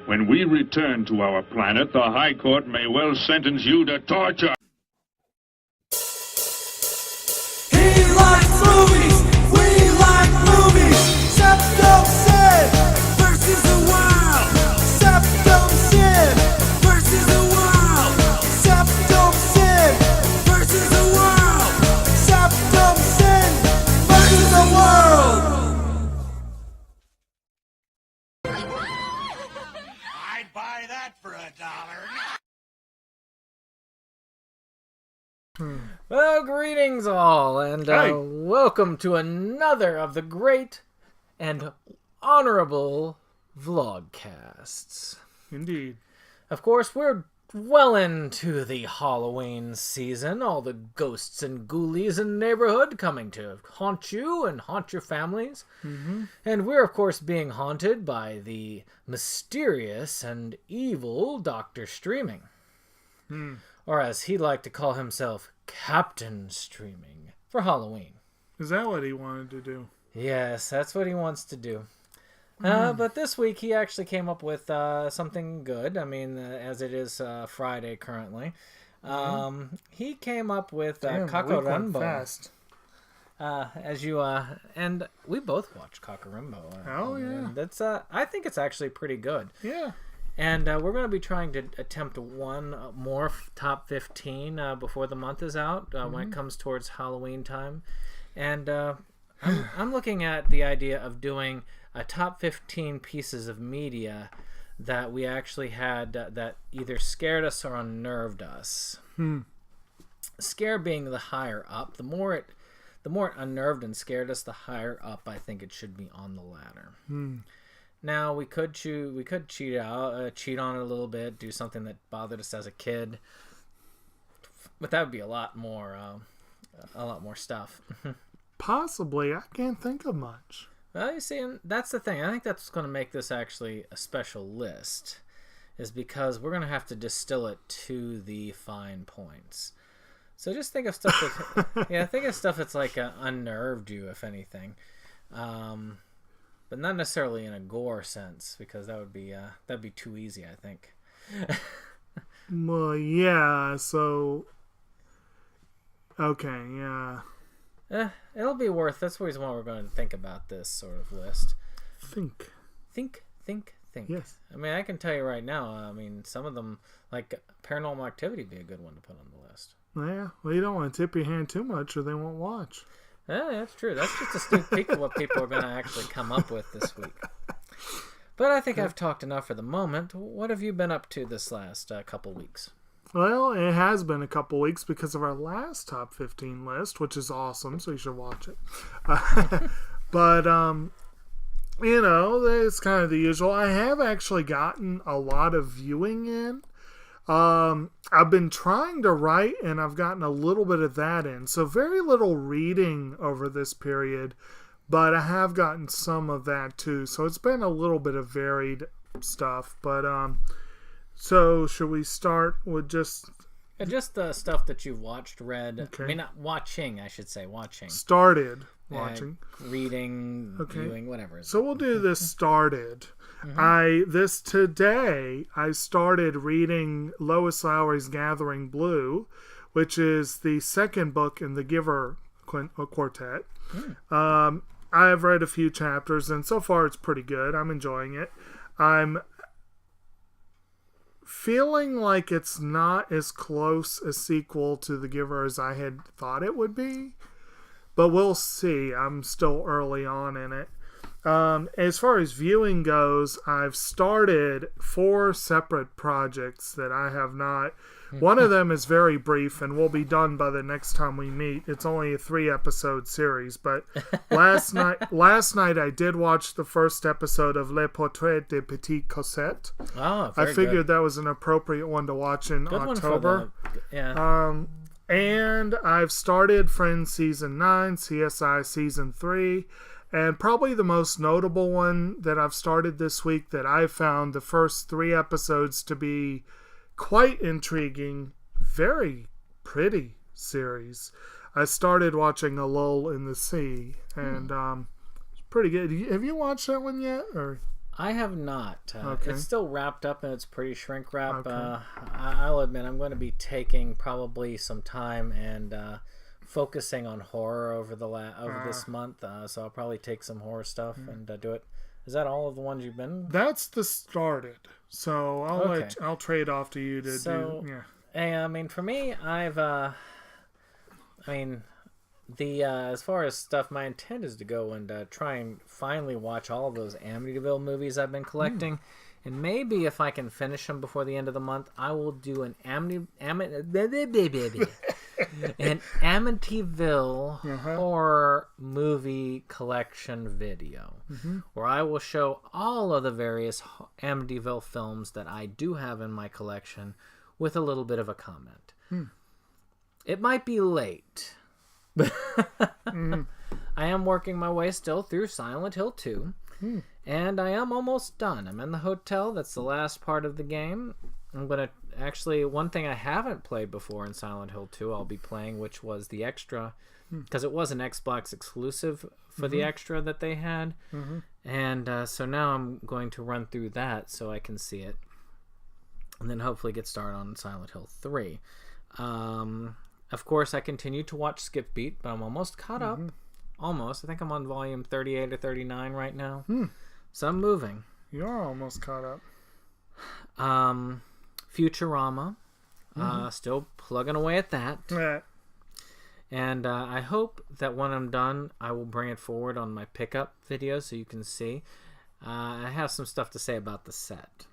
When we return to our planet, the High Court may well sentence you to torture. He likes movies, we like movies. SeptumSin versus the world. SeptumSin versus the world. SeptumSin versus the world. SeptumSin versus the world. I'd buy that for $1. Well, greetings all, and welcome to another of the great and honorable Vlogcasts. Indeed. Of course, we're well into the Halloween season, all the ghosts and ghoulies in the neighborhood coming to haunt you and haunt your families. Mm-hmm. And we're, of course, being haunted by the mysterious and evil Dr. Streaming. Or as he liked to call himself, Captain Streaming, for Halloween. Is that what he wanted to do? Yes, that's what he wants to do. But this week he actually came up with something good. I mean, as it is Friday currently. He came up with Cockerumbo. Fast. As you and we both watched Cockerumbo. Oh yeah, and that's I think it's actually pretty good. Yeah. And we're going to be trying to attempt one more top 15 before the month is out when it comes towards Halloween time. And I'm looking at the idea of doing a top 15 pieces of media that we actually had that either scared us or unnerved us. Scare being the higher up. The more it unnerved and scared us, the higher up I think it should be on the ladder. Now we could cheat on it a little bit, do something that bothered us as a kid, but that would be a lot more stuff. Possibly, I can't think of much. Well, you see, and that's the thing. I think that's going to make this actually a special list, is because we're going to have to distill it to the fine points. So just think of stuff that, think of stuff that's like unnerved you, if anything. But not necessarily in a gore sense, because that'd be too easy, I think. Well, yeah. So, okay, yeah. It'll be worth. That's the reason why we're going to think about this sort of list. Think. Yes. I mean, I can tell you right now. I mean, some of them, like Paranormal Activity, would be a good one to put on the list. Yeah. Well, you don't want to tip your hand too much, or they won't watch. Yeah, that's true. That's just a sneak peek of what people are going to actually come up with this week. But I think I've talked enough for the moment. What have you been up to this last couple weeks? Well, it has been a couple weeks because of our last top 15 list, which is awesome, so you should watch it. But, it's kind of the usual. I have actually gotten a lot of viewing in. I've been trying to write, and I've gotten a little bit of that in. So very little reading over this period, but I have gotten some of that too. So it's been a little bit of varied stuff. But so should we start with just the stuff that you've watched, read? Okay. I mean, not watching. I should say watching. Started watching, reading, viewing, whatever. So we'll do this started. Today I started reading Lois Lowry's Gathering Blue, which is the second book in the Giver Quartet. I have read a few chapters, and so far it's pretty good. I'm enjoying it. I'm feeling like it's not as close a sequel to The Giver as I had thought it would be, but we'll see. I'm still early on in it. As far as viewing goes, I've started 4 separate projects that I have not. One of them is very brief and will be done by the next time we meet. It's only a 3-episode series, but last night I did watch the first episode of Le Portrait de Petite Cosette. Oh, I figured that was an appropriate one to watch in October. And I've started Friends Season 9, CSI Season 3, and probably the most notable one that I've started this week that I found the first 3 episodes to be quite intriguing, very pretty series. I started watching A Lull in the Sea, and it's pretty good. Have you watched that one yet? Or I have not. Okay. It's still wrapped up and it's pretty shrink wrap. Okay. I'll admit I'm going to be taking probably some time and focusing on horror over this month. So I'll probably take some horror stuff and do it. Is that all of the ones you've been? That's the started. So I'll trade off to you to do. Yeah. Hey, I mean, for me, as far as stuff, my intent is to go and try and finally watch all of those Amityville movies I've been collecting. And maybe if I can finish them before the end of the month, I will do an Amityville horror movie collection video where I will show all of the various Amityville films that I do have in my collection with a little bit of a comment. It might be late. I am working my way still through Silent Hill 2. And I am almost done. I'm in the hotel. That's the last part of the game. I'm going to actually, one thing I haven't played before in Silent Hill 2 I'll be playing, which was the extra, because it was an Xbox exclusive for the extra that they had. And so now I'm going to run through that so I can see it. And then hopefully get started on Silent Hill 3. Of course, I continue to watch Skip Beat, but I'm almost caught up. Almost. I think I'm on volume 38 or 39 right now. So I'm moving. You're almost caught up. Futurama. Still plugging away at that. Yeah. And I hope that when I'm done, I will bring it forward on my pickup video so you can see. I have some stuff to say about the set.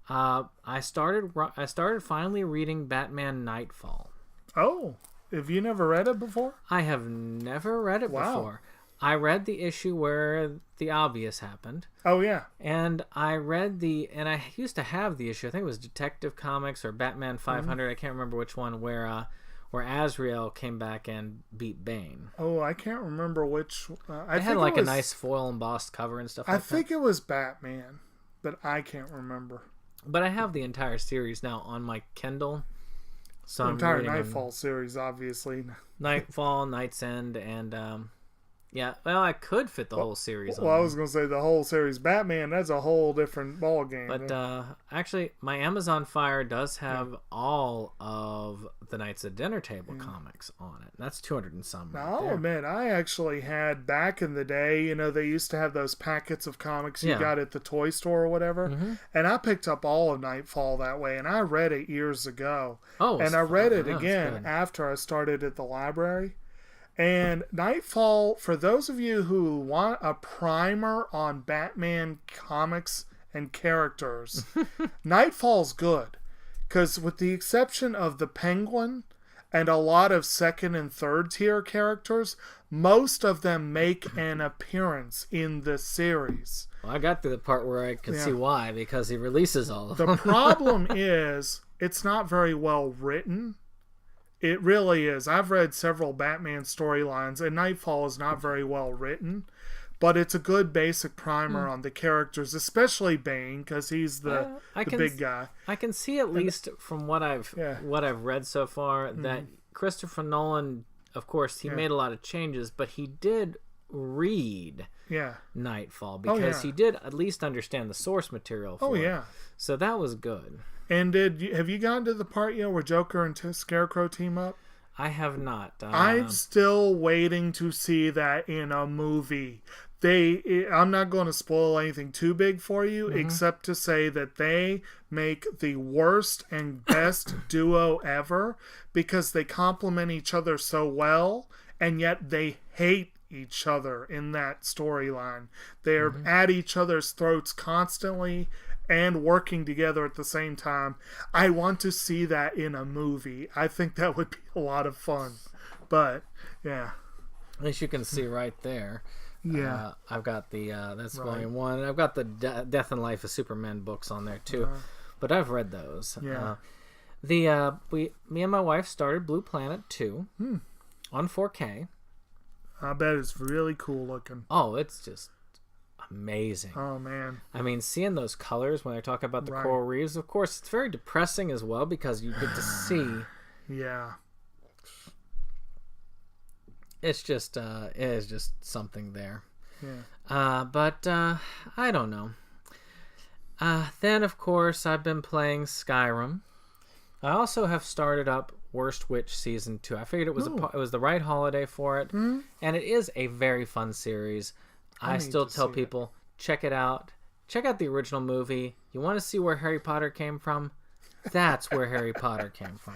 I started finally reading Batman Nightfall. Oh, have you never read it before? I have never read it before. I read the issue where the obvious happened. Oh, yeah. And I used to have the issue, I think it was Detective Comics or Batman 500, I can't remember which one, where Azrael came back and beat Bane. Oh, I can't remember which. It had like a nice foil embossed cover and stuff like that. I think it was Batman, but I can't remember. But I have the entire series now on my Kindle. So the entire Nightfall series, obviously. Nightfall, Night's End, and yeah, well, I could fit the whole series on. Well, I was going to say the whole series. Batman, that's a whole different ballgame. But actually, my Amazon Fire does have all of the Knights of Dinner Table comics on it. That's 200 and some. Now, I'll admit, I actually had, back in the day, they used to have those packets of comics you got at the toy store or whatever. And I picked up all of Nightfall that way, and I read it years ago. Oh, and I read it again after I started at the library. And Nightfall, for those of you who want a primer on Batman comics and characters, Nightfall's good. Because with the exception of the Penguin and a lot of second and third tier characters, most of them make an appearance in the series. Well, I got to the part where I could see why, because he releases all of them. The problem is, it's not very well written. It really is. I've read several Batman storylines, and Nightfall is not very well written, but it's a good basic primer on the characters, especially Bane, because he's the big guy. I can see, at least from what I've read so far, that Christopher Nolan, of course, he made a lot of changes, but he did read Nightfall, because he did at least understand the source material for it. So that was good. And have you gotten to the part yet where Joker and Scarecrow team up? I have not. I'm still waiting to see that in a movie. I'm not going to spoil anything too big for you, except to say that they make the worst and best duo ever, because they complement each other so well, and yet they hate each other in that storyline. They're at each other's throats constantly and working together at the same time. I want to see that in a movie. I think that would be a lot of fun. But, yeah. At least you can see right there. Yeah. I've got the, that's volume 1. I've got the Death and Life of Superman books on there, too. But I've read those. Yeah. Me and my wife started Blue Planet 2 on 4K. I bet it's really cool looking. Oh, it's just amazing. Oh, man. I mean, seeing those colors when I talk about the coral reefs, of course, it's very depressing as well, because you get to see. Yeah. It's just, it is just something there. But I don't know. Then, of course, I've been playing Skyrim. I also have started up Worst Witch Season 2. I figured it was it was the right holiday for it, and it is a very fun series. I still tell people, check it out. Check out the original movie. You want to see where Harry Potter came from? That's where Harry Potter came from.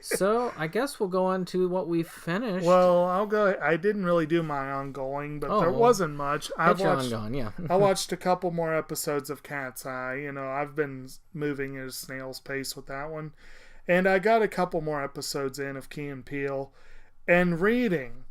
So, I guess we'll go on to what we finished. Well, I'll go. I didn't really do my ongoing, but there wasn't much. I watched a couple more episodes of Cat's Eye. I've been moving at a snail's pace with that one. And I got a couple more episodes in of Key and Peele. And reading.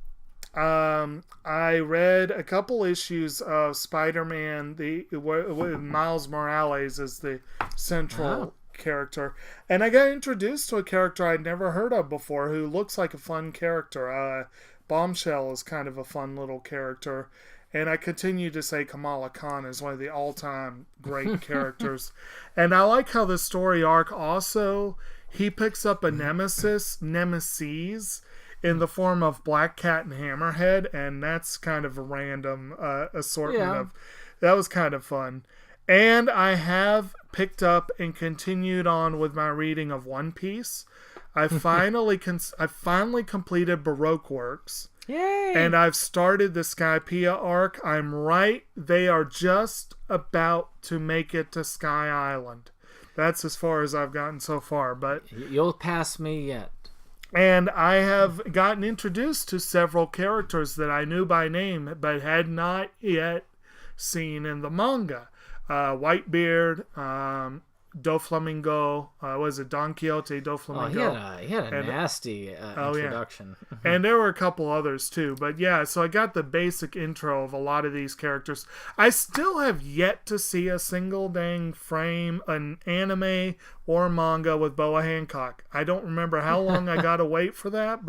I read a couple issues of Spider-Man, with Miles Morales as the central character, and I got introduced to a character I'd never heard of before who looks like a fun character. Bombshell is kind of a fun little character, and I continue to say Kamala Khan is one of the all-time great characters. And I like how the story arc also, he picks up a nemesis in the form of Black Cat and Hammerhead, and that's kind of a random assortment of. That was kind of fun. And I have picked up and continued on with my reading of One Piece. I finally completed Baroque Works. Yay! And I've started the Skypiea arc. I'm right. They are just about to make it to Sky Island. That's as far as I've gotten so far. But you'll pass me yet. And I have gotten introduced to several characters that I knew by name but had not yet seen in the manga. Whitebeard, Doflamingo, was it Don Quixote, Doflamingo? He had a nasty introduction. Yeah. And there were a couple others too. But yeah, so I got the basic intro of a lot of these characters. I still have yet to see a single dang frame, an anime or manga with Boa Hancock. I don't remember how long I gotta wait for that,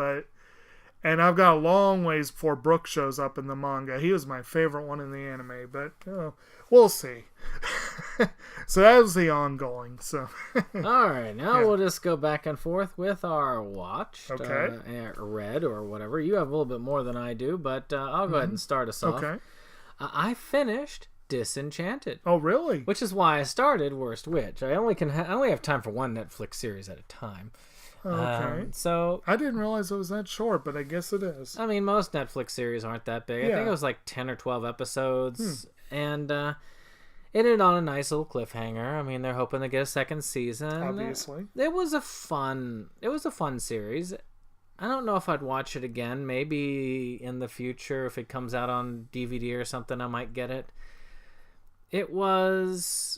and I've got a long ways before Brooke shows up in the manga. He was my favorite one in the anime, but we'll see. So that was the ongoing. So all right, now we'll just go back and forth with our watched, okay, read or whatever. You have a little bit more than I do, but I'll go ahead and start us off. Okay. I finished Disenchanted. Oh, really? Which is why I started Worst Witch. I only have time for one Netflix series at a time. Okay. So I didn't realize it was that short, but I guess it is. I mean, most Netflix series aren't that big. I think it was like 10 or 12 episodes, and it ended on a nice little cliffhanger. I mean, they're hoping to get a second season. Obviously, it was a fun series. I don't know if I'd watch it again. Maybe in the future, if it comes out on DVD or something, I might get it. It worked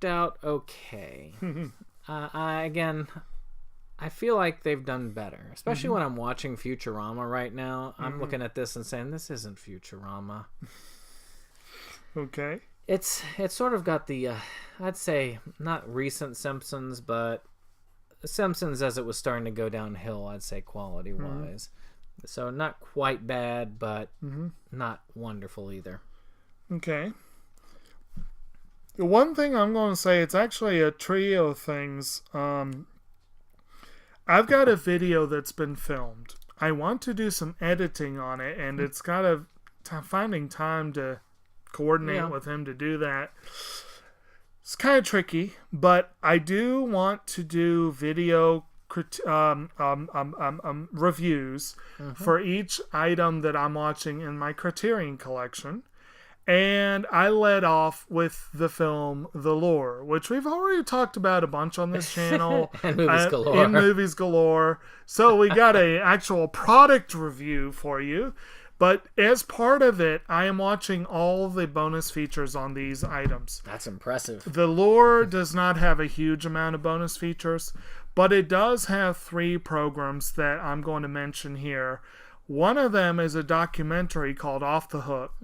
out okay. I feel like they've done better, especially when I'm watching Futurama right now. I'm looking at this and saying, this isn't Futurama. Okay. It's sort of got the, I'd say, not recent Simpsons, but Simpsons as it was starting to go downhill, I'd say, quality-wise. So not quite bad, but not wonderful either. Okay. The one thing I'm going to say, it's actually a trio of things. I've got a video that's been filmed. I want to do some editing on it, and it's got finding time to coordinate with him to do that. It's kind of tricky, but I do want to do video reviews for each item that I'm watching in my Criterion collection. And I led off with the film The Lure, which we've already talked about a bunch on this channel. And Movies Galore. In Movies Galore. So we got an actual product review for you. But as part of it, I am watching all the bonus features on these items. That's impressive. The Lure does not have a huge amount of bonus features, but it does have 3 programs that I'm going to mention here. One of them is a documentary called Off the Hook.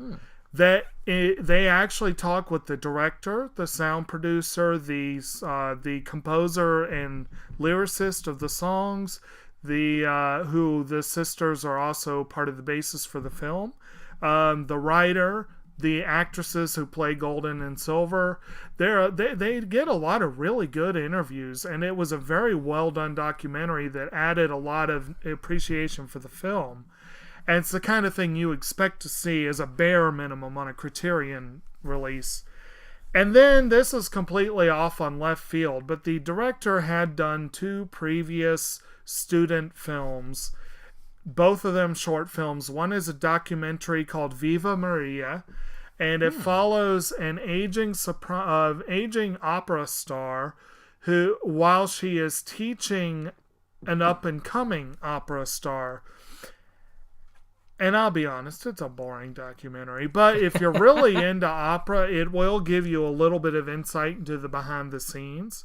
They actually talk with the director, the sound producer, the composer and lyricist of the songs, who the sisters are also part of the basis for the film, the writer, the actresses who play Golden and Silver. They get a lot of really good interviews, and it was a very well done documentary that added a lot of appreciation for the film. And it's the kind of thing you expect to see as a bare minimum on a Criterion release. And then this is completely off on left field, but the director had done 2 previous student films, both of them short films. One is a documentary called Viva Maria, and it follows an aging opera star who, while she is teaching an up-and-coming opera star. And I'll be honest, it's a boring documentary. But if you're really into opera, it will give you a little bit of insight into the behind the scenes.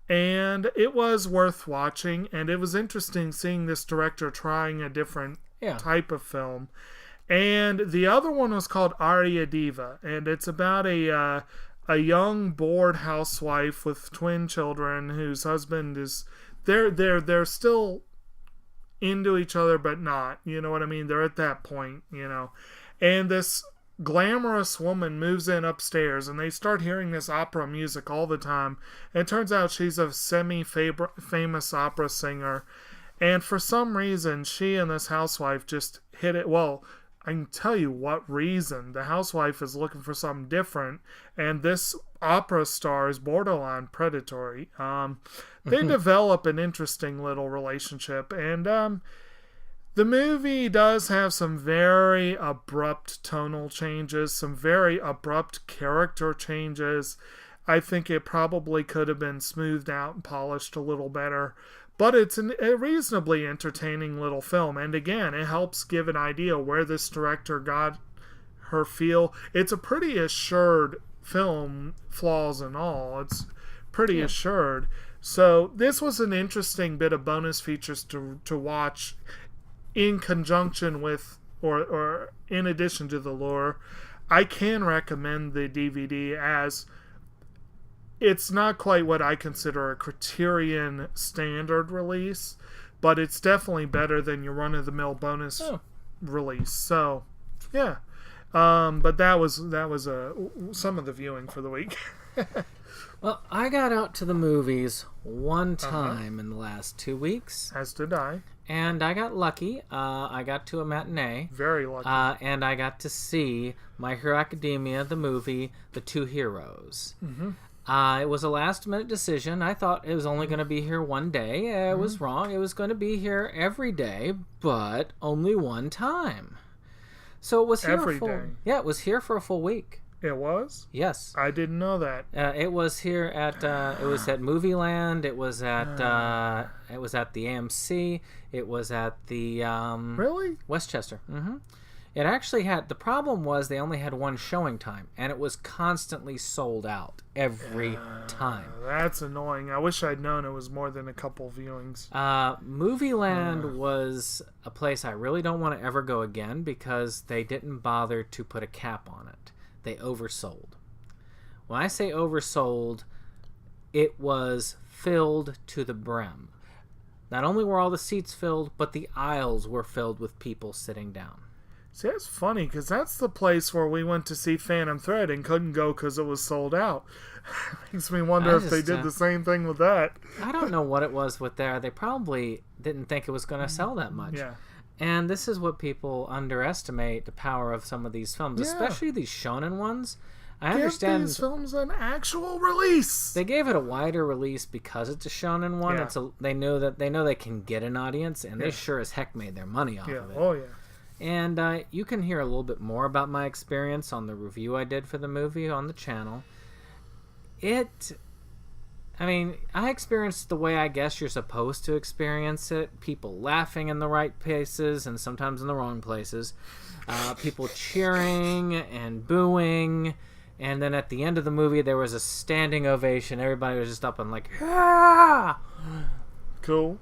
And it was worth watching. And it was interesting seeing this director trying a different type of film. And the other one was called Aria Diva. And it's about a young, bored housewife with twin children whose husband is... They're still into each other, but not. You know what I mean? They're at that point, you know. And this glamorous woman moves in upstairs, and they start hearing this opera music all the time. And it turns out she's a semi-famous opera singer. And for some reason, she and this housewife just hit it. Well, I can tell you what reason. The housewife is looking for something different, and this opera star is borderline predatory. They develop an interesting little relationship, and the movie does have some very abrupt tonal changes, some very abrupt character changes. I think it probably could have been smoothed out and polished a little better. But it's a reasonably entertaining little film. And again, it helps give an idea where this director got her feel. It's a pretty assured film, flaws and all. It's pretty assured. So this was an interesting bit of bonus features to watch in conjunction with or in addition to the lore. I can recommend the DVD as... It's not quite what I consider a Criterion standard release, but it's definitely better than your run-of-the-mill bonus release. So, yeah. But that was some of the viewing for the week. Well, I got out to the movies one time in the last 2 weeks. As did I. And I got lucky. I got to a matinee. Very lucky. And I got to see My Hero Academia, the movie, The Two Heroes. Mm-hmm. It was a last-minute decision. I thought it was only going to be here one day. I was wrong. It was going to be here every day, but only one time. So it was here every day. Yeah, it was here for a full week. It was? Yes. I didn't know that. It was here at it was at Movie Land. It was at the AMC. It was at the really? Westchester. Mm-hmm. It actually had... The problem was they only had one showing time, and it was constantly sold out every time. That's annoying. I wish I'd known it was more than a couple viewings. Movie Land was a place I really don't want to ever go again because they didn't bother to put a cap on it. They oversold. When I say oversold, it was filled to the brim. Not only were all the seats filled, but the aisles were filled with people sitting down. See, that's funny, because that's the place where we went to see Phantom Thread and couldn't go because it was sold out. Makes me wonder if they did the same thing with that. I don't know what it was with there. They probably didn't think it was going to sell that much. Yeah. And this is what people underestimate, the power of some of these films, especially these shonen ones. I understand these films an actual release. They gave it a wider release because it's a shonen one. Yeah. They know they can get an audience, and they sure as heck made their money off of it. Oh, yeah. And you can hear a little bit more about my experience on the review I did for the movie on the channel. I experienced the way I guess you're supposed to experience it. People laughing in the right places and sometimes in the wrong places. People cheering and booing. And then at the end of the movie, there was a standing ovation. Everybody was just up and like, ah! Cool.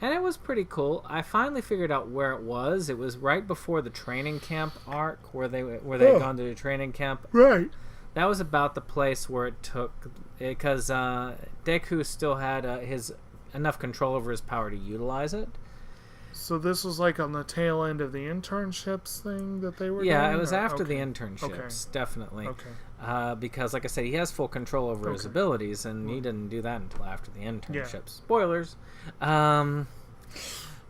And it was pretty cool. I finally figured out where it was. It was right before the training camp arc, where they had gone to the training camp. Right. That was about the place where it took, because Deku still had his enough control over his power to utilize it. So this was like on the tail end of the internships thing that they were doing? Yeah, it was after the internships, definitely. Okay. Because, like I said, he has full control over his abilities, and he didn't do that until after the internships. Spoilers. But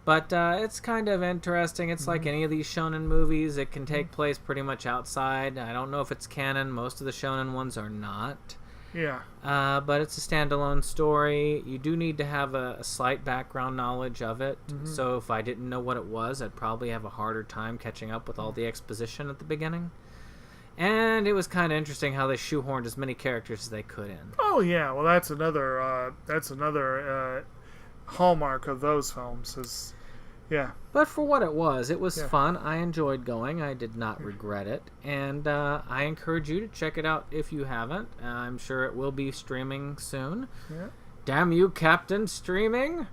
But it's kind of interesting. It's like any of these shonen movies. It can take place pretty much outside. I don't know if it's canon. Most of the shonen ones are not. Yeah. But it's a standalone story. You do need to have a slight background knowledge of it. So if I didn't know what it was, I'd probably have a harder time catching up with all the exposition at the beginning. And it was kind of interesting how they shoehorned as many characters as they could in. Oh yeah, well that's another hallmark of those films is, yeah. But for what it was fun. I enjoyed going. I did not regret it. And I encourage you to check it out if you haven't. I'm sure it will be streaming soon. Yeah. Damn you, Captain Streaming!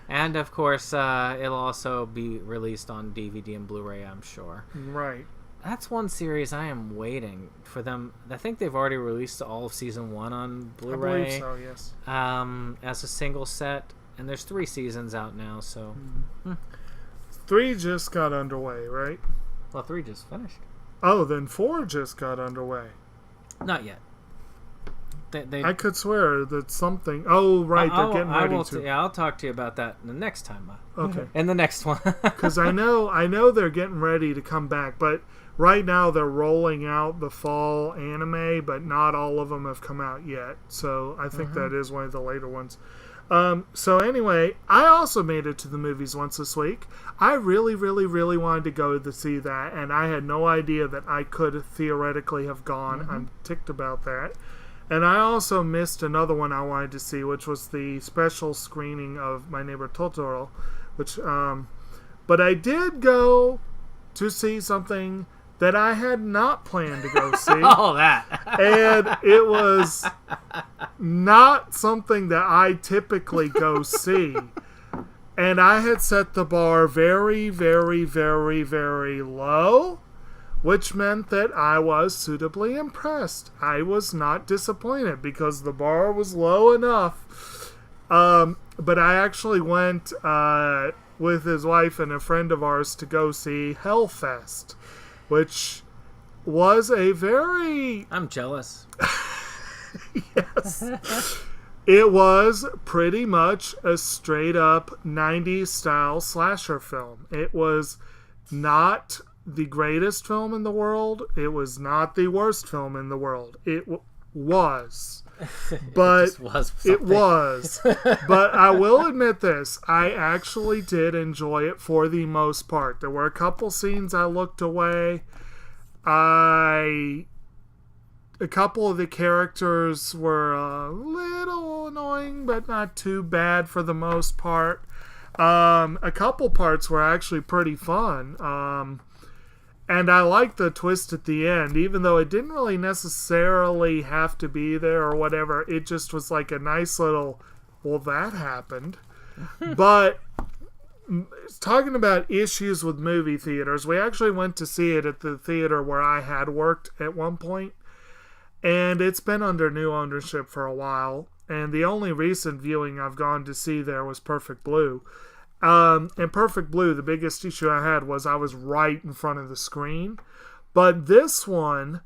And of course, it'll also be released on DVD and Blu-ray, I'm sure. Right. That's one series I am waiting for them. I think they've already released all of season 1 on Blu-ray. I believe so, yes. As a single set. And there's 3 seasons out now, so... 3 just got underway, right? Well, 3 just finished. Oh, then 4 just got underway. Not yet. I could swear that something... Oh, right, they're getting ready to... I'll talk to you about that the next time. Okay. In the next one. Because I know they're getting ready to come back, but right now they're rolling out the fall anime, but not all of them have come out yet. So I think that is one of the later ones. So anyway, I also made it to the movies once this week. I really, really, really wanted to go to see that, and I had no idea that I could theoretically have gone. I'm ticked about that. And I also missed another one I wanted to see, which was the special screening of My Neighbor Totoro, which, but I did go to see something that I had not planned to go see. Oh, that. And it was not something that I typically go see. And I had set the bar very, very, very, very low, which meant that I was suitably impressed. I was not disappointed because the bar was low enough. But I actually went with his wife and a friend of ours to go see Hellfest, which was a very... I'm jealous. Yes. It was pretty much a straight-up 90s style slasher film. It was not the greatest film in the world. It was not the worst film in the world. It was. But it was. But I will admit this. I actually did enjoy it for the most part. There were a couple scenes I looked away. A couple of the characters were a little annoying, but not too bad for the most part. A couple parts were actually pretty fun. And I liked the twist at the end, even though it didn't really necessarily have to be there or whatever. It just was like a nice little, well, that happened. But talking about issues with movie theaters, we actually went to see it at the theater where I had worked at one point. And it's been under new ownership for a while. And the only recent viewing I've gone to see there was Perfect Blue. And Perfect Blue, the biggest issue I had was I was right in front of the screen. But this one,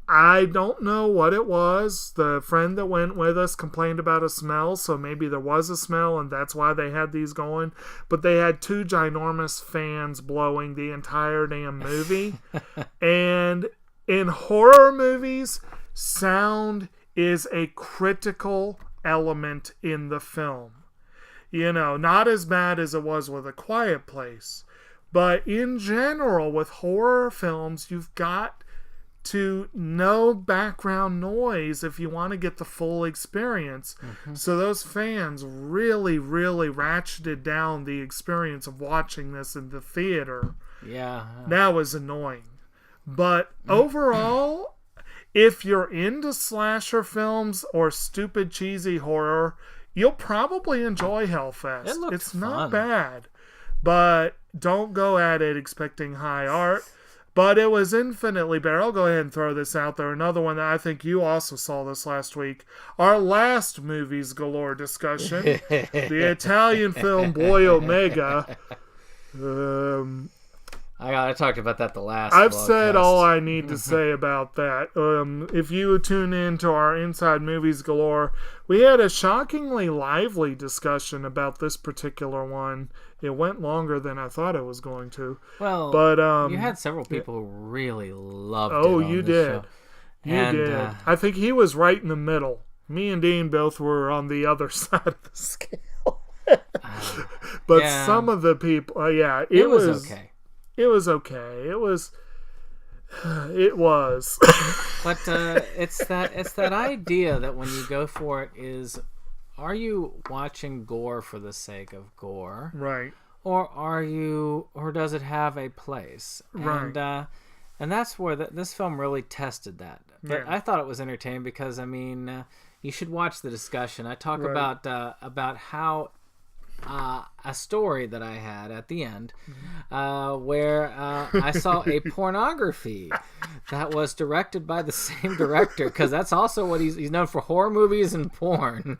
I don't know what it was. The friend that went with us complained about a smell, so maybe there was a smell and that's why they had these going. But they had 2 ginormous fans blowing the entire damn movie. And in horror movies, sound is a critical element in the film. You know, not as bad as it was with A Quiet Place. But in general, with horror films, you've got to know background noise if you want to get the full experience. So those fans really, really ratcheted down the experience of watching this in the theater. Yeah. That was annoying. But overall, if you're into slasher films or stupid, cheesy horror, you'll probably enjoy Hellfest. It's not bad, but don't go at it expecting high art. But it was infinitely better. I'll go ahead and throw this out there. Another one that I think you also saw this last week. Our last Movies Galore discussion. The Italian film Boy Omega. I talked about that the last. I've said Vlogcast. all I need to say about that. If you tune in to our Inside Movies Galore, we had a shockingly lively discussion about this particular one. It went longer than I thought it was going to. Well, but you had several people who really loved it. Oh, on you this did. show. You And, did. I think he was right in the middle. Me and Dean both were on the other side of the scale. But yeah. some of the people, It was okay. It was okay. It was. But it's that idea that when you go for it is, are you watching gore for the sake of gore, Right. or does it have a place? Right. And that's where this film really tested that. But Yeah. I thought it was entertaining because you should watch the discussion. I talk Right. about how a story that I had at the end where I saw a pornography that was directed by the same director, because that's also what he's known for, horror movies and porn.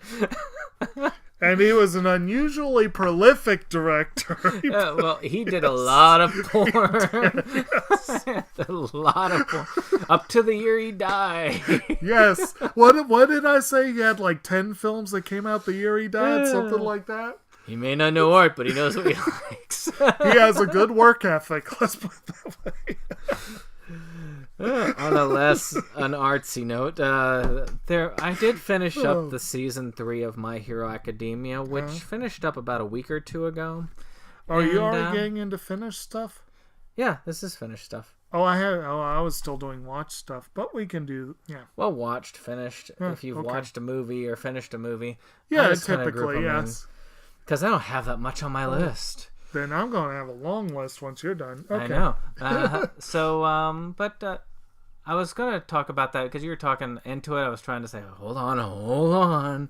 And he was an unusually prolific director. Well, he did a lot of porn. A lot of porn. Up to the year he died. Yes. What did I say? He had like 10 films that came out the year he died? Something like that? He may not know art, but he knows what he likes. He has a good work ethic. Let's put it that way. On a less an artsy note, I did finish up the season 3 of My Hero Academia, which finished up about a week or two ago. Are you already getting into finished stuff? Yeah, this is finished stuff. I was still doing watch stuff, but we can do Well, watched, finished. If you've watched a movie or finished a movie, Yeah, typically, yes. Because I don't have that much on my list. Then I'm going to have a long list once you're done. Okay. I know. But I was going to talk about that because you were talking into it. I was trying to say, hold on.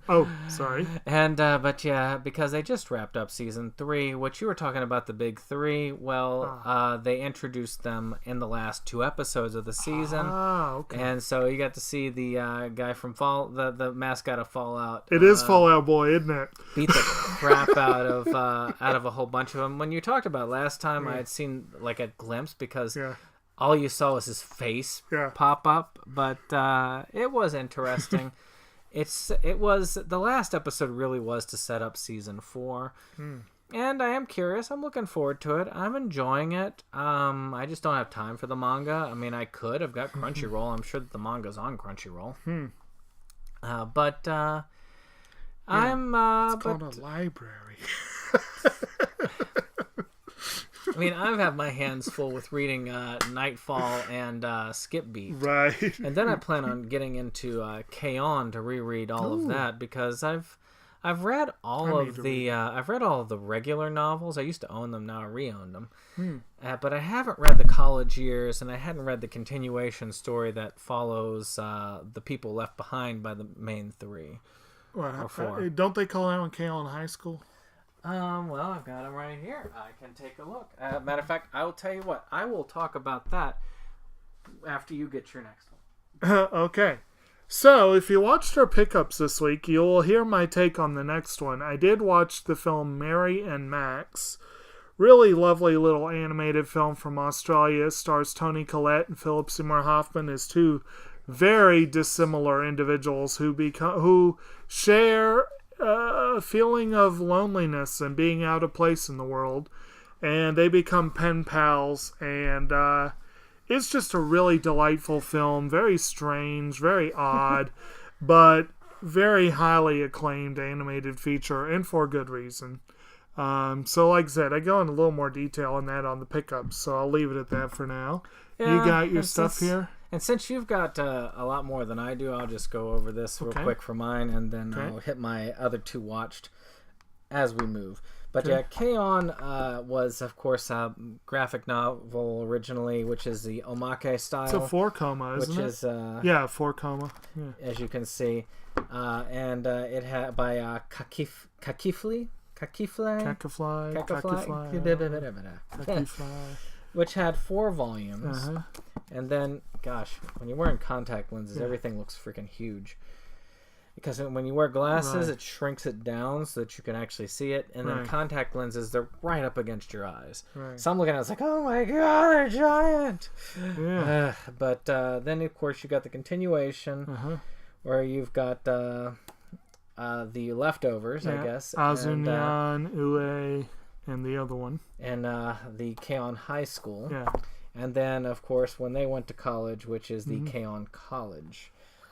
Oh, sorry. And, but yeah, because they just wrapped up season 3, which you were talking about the big 3. Well, they introduced them in the last 2 episodes of the season. Okay. And so you got to see the guy from the mascot of Fallout. It is Fallout Boy, isn't it? Beat the crap out of a whole bunch of them. When you talked about last time, I had seen like a glimpse because all you saw was his face pop up. But it was interesting. It was the last episode really was to set up season 4. And I am curious. I'm looking forward to it. I'm enjoying it. I just don't have time for the manga. I mean, I could. I've got Crunchyroll. I'm sure that the manga's on Crunchyroll. It's called a library. I mean, I've had my hands full with reading Nightfall and Skip Beat. Right. And then I plan on getting into K-On! To reread all of that because I've read all of the regular novels. I used to own them, now I re-own them. But I haven't read the college years, and I hadn't read the continuation story that follows the people left behind by the main 3 or 4. Don't they call that one Kale in high school? Well, I've got them right here. I can take a look. Matter of fact, I will tell you what. I will talk about that after you get your next one. Okay. So, if you watched our pickups this week, you'll hear my take on the next one. I did watch the film Mary and Max. Really lovely little animated film from Australia. It stars Toni Collette and Philip Seymour Hoffman as 2 very dissimilar individuals who share a feeling of loneliness and being out of place in the world, and they become pen pals, and it's just a really delightful film, very strange, very odd, but very highly acclaimed animated feature, and for good reason. So like I said, I go into a little more detail on that on the pickups, so I'll leave it at that for now. You got your stuff here? And since you've got a lot more than I do, I'll just go over this real quick for mine, and then I'll hit my other 2 watched as we move. But yeah, K-On! Was, of course, a graphic novel originally, which is the omake style. It's a 4-koma, isn't it? Which is... 4-koma. Yeah. As you can see. And it had by Kakifly, which had 4 volumes. And then, gosh, when you're wearing contact lenses, everything looks freaking huge. because when you wear glasses, Right. it shrinks it down so that you can actually see it. And then Right. contact lenses, they're right up against your eyes. Right. So I'm looking at it, it's like, oh my god, they're giant. Yeah. But then, of course, you got the continuation where you've got the leftovers, I guess. Azunian, Ue, and the other one. And the Keon High School. Yeah. And then, of course, when they went to college, which is the Keon College.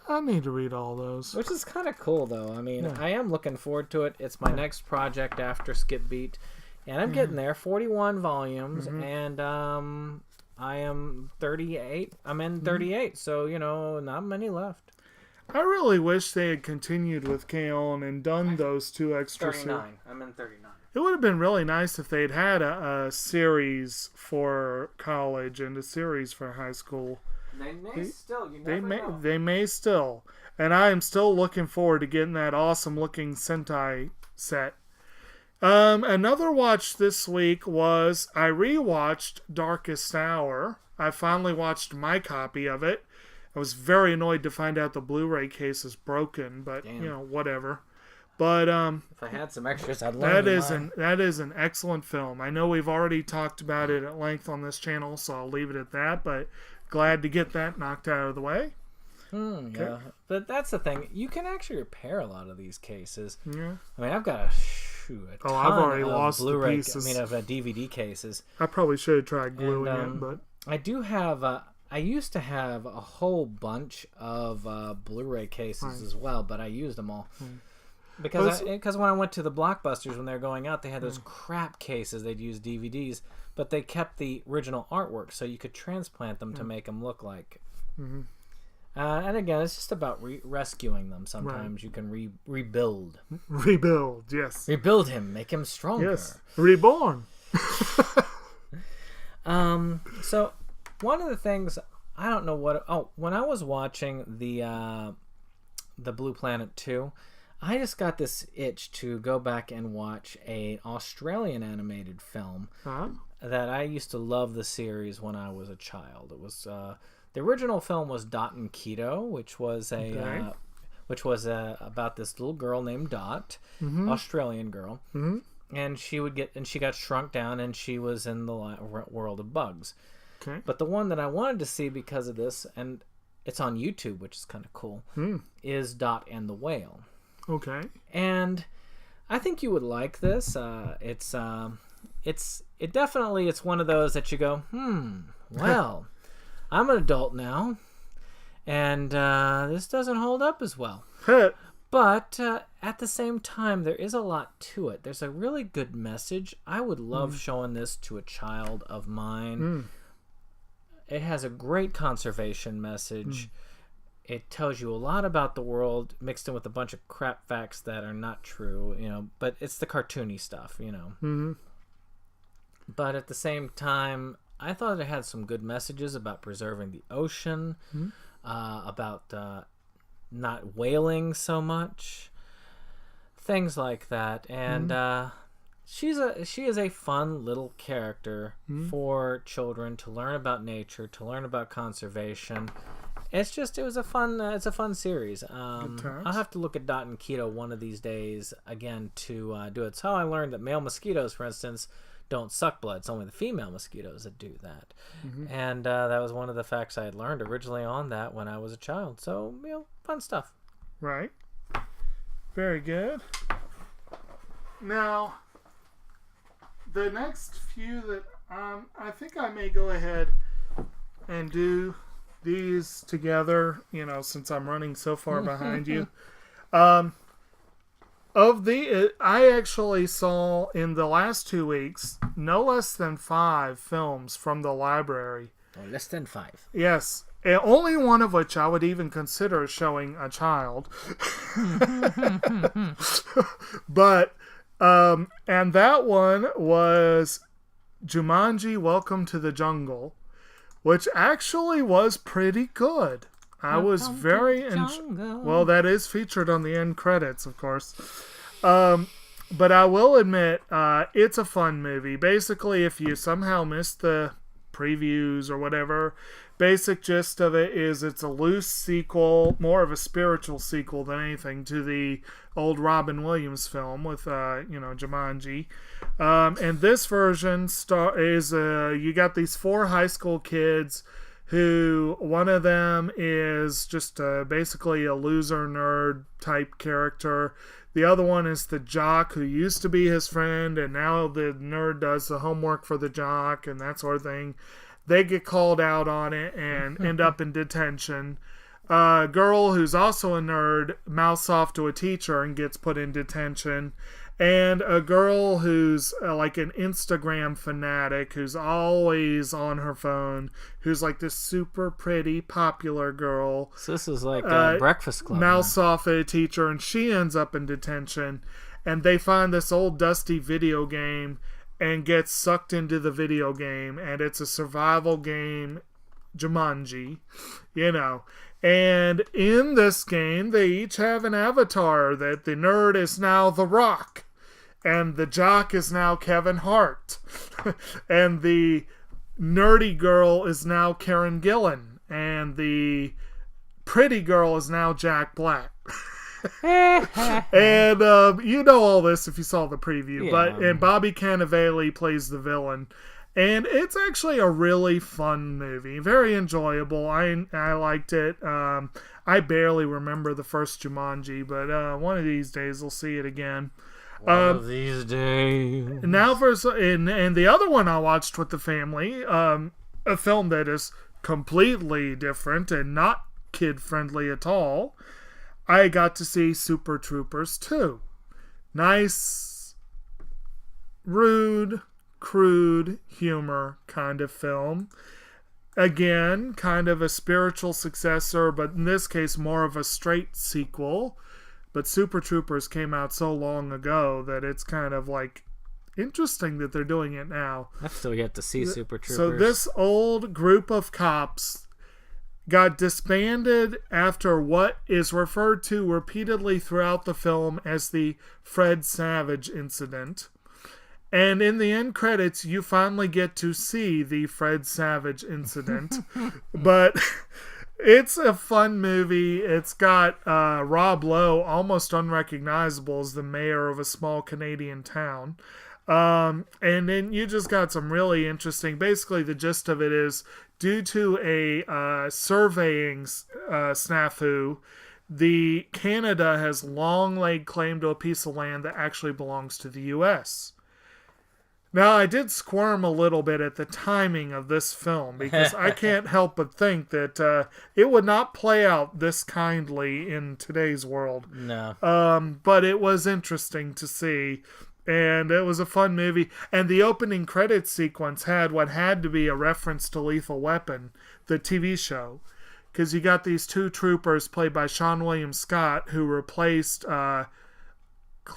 I need to read all those. Which is kind of cool, though. I mean, I am looking forward to it. It's my next project after Skip Beat. And I'm getting there. 41 volumes. And I am 38. I'm in 38. So, not many left. I really wish they had continued with K-On! And done those 2 extra 39. I'm in 39. It would have been really nice if they'd had a series for college and a series for high school. They may still. You They never may, know. they may still. And I am still looking forward to getting that awesome looking Sentai set. Another watch this week was I rewatched Darkest Hour. I finally watched my copy of it. I was very annoyed to find out the Blu-ray case is broken, but whatever. But If I had some extras, I'd love that is an excellent film. I know we've already talked about it at length on this channel, so I'll leave it at that. But glad to get that knocked out of the way. Yeah, but that's the thing. You can actually repair a lot of these cases. Yeah. I mean, I've got a ton I've already of lost the Blu-ray. pieces. of DVD cases. I probably should have tried gluing And, it, but I do have. I used to have a whole bunch of Blu-ray cases as well, but I used them all. Because when I went to the Blockbusters when they were going out, they had those crap cases. They'd use DVDs, but they kept the original artwork, so you could transplant them to make them look like. And again, it's just about rescuing them. Sometimes you can rebuild. rebuild, yes. Rebuild him, make him stronger. Yes. Reborn. So one of the things, I don't know what. Oh, when I was watching the Blue Planet 2, I just got this itch to go back and watch an Australian animated film that I used to love the series when I was a child. It was the original film was Dot and Keto, which was about this little girl named Dot, Australian girl, and she got shrunk down and she was in the world of bugs. Okay. But the one that I wanted to see because of this, and it's on YouTube, which is kind of cool, is Dot and the Whale. Okay. And I think you would like this. It's definitely one of those that you go, well, I'm an adult now, and this doesn't hold up as well. But at the same time, there is a lot to it. There's a really good message. I would love showing this to a child of mine. It has a great conservation message. It tells you a lot about the world mixed in with a bunch of crap facts that are not true, but it's the cartoony stuff, But at the same time, I thought it had some good messages about preserving the ocean, about not whaling so much, things like that. And she is a fun little character for children to learn about nature, to learn about conservation. It's a fun series. I'll have to look at Dot and Keto one of these days again to do it. It's how I learned that male mosquitoes, for instance, don't suck blood. It's only the female mosquitoes that do that. And that was one of the facts I had learned originally on that when I was a child. So, fun stuff. Right. Very good. Now, the next few that I think I may go ahead and do these together, since I'm running so far behind you. I actually saw in the last 2 weeks no less than 5 films from the library. Oh, less than 5. Yes. And only one of which I would even consider showing a child. But, and that one was Jumanji Welcome to the Jungle, which actually was pretty good. I was very well. That is featured on the end credits, of course. But I will admit, it's a fun movie. Basically, if you somehow missed the previews or whatever, basic gist of it is it's a loose sequel, more of a spiritual sequel than anything, to the old Robin Williams film with, Jumanji. And this version is you got these 4 high school kids who one of them is just basically a loser nerd type character. The other one is the jock who used to be his friend, and now the nerd does the homework for the jock and that sort of thing. They get called out on it and end up in detention. A girl who's also a nerd mouths off to a teacher and gets put in detention. And a girl who's like an Instagram fanatic, who's always on her phone, who's like this super pretty, popular girl. So this is like Breakfast Club. Mouths off at a teacher, and she ends up in detention. And they find this old dusty video game and get sucked into the video game. And it's a survival game, Jumanji, And in this game, they each have an avatar. That the nerd is now The Rock. And the jock is now Kevin Hart. And the nerdy girl is now Karen Gillan. And the pretty girl is now Jack Black. And you know all this if you saw the preview. Yeah. And Bobby Cannavale plays the villain. And it's actually a really fun movie. Very enjoyable. I liked it. I barely remember the first Jumanji, but one of these days we'll see it again. One of these days. Now and the other one I watched with the family, a film that is completely different and not kid-friendly at all. I got to see Super Troopers 2. Nice, rude, crude humor kind of film. Again, kind of a spiritual successor, but in this case more of a straight sequel. But Super Troopers came out so long ago that it's kind of like interesting that they're doing it now. I've still yet to see Super Troopers. So this old group of cops got disbanded after what is referred to repeatedly throughout the film as the Fred Savage incident. And in the end credits, you finally get to see the Fred Savage incident. But it's a fun movie. It's got Rob Lowe, almost unrecognizable as the mayor of a small Canadian town. And then you just got some really interesting... Basically, the gist of it is, due to a surveying snafu, Canada has long laid claim to a piece of land that actually belongs to the U.S. Now, I did squirm a little bit at the timing of this film, because I can't help but think that it would not play out this kindly in today's world. No. But it was interesting to see, and it was a fun movie. And the opening credits sequence had what had to be a reference to Lethal Weapon, the TV show, because you got these 2 troopers played by Sean William Scott, who replaced...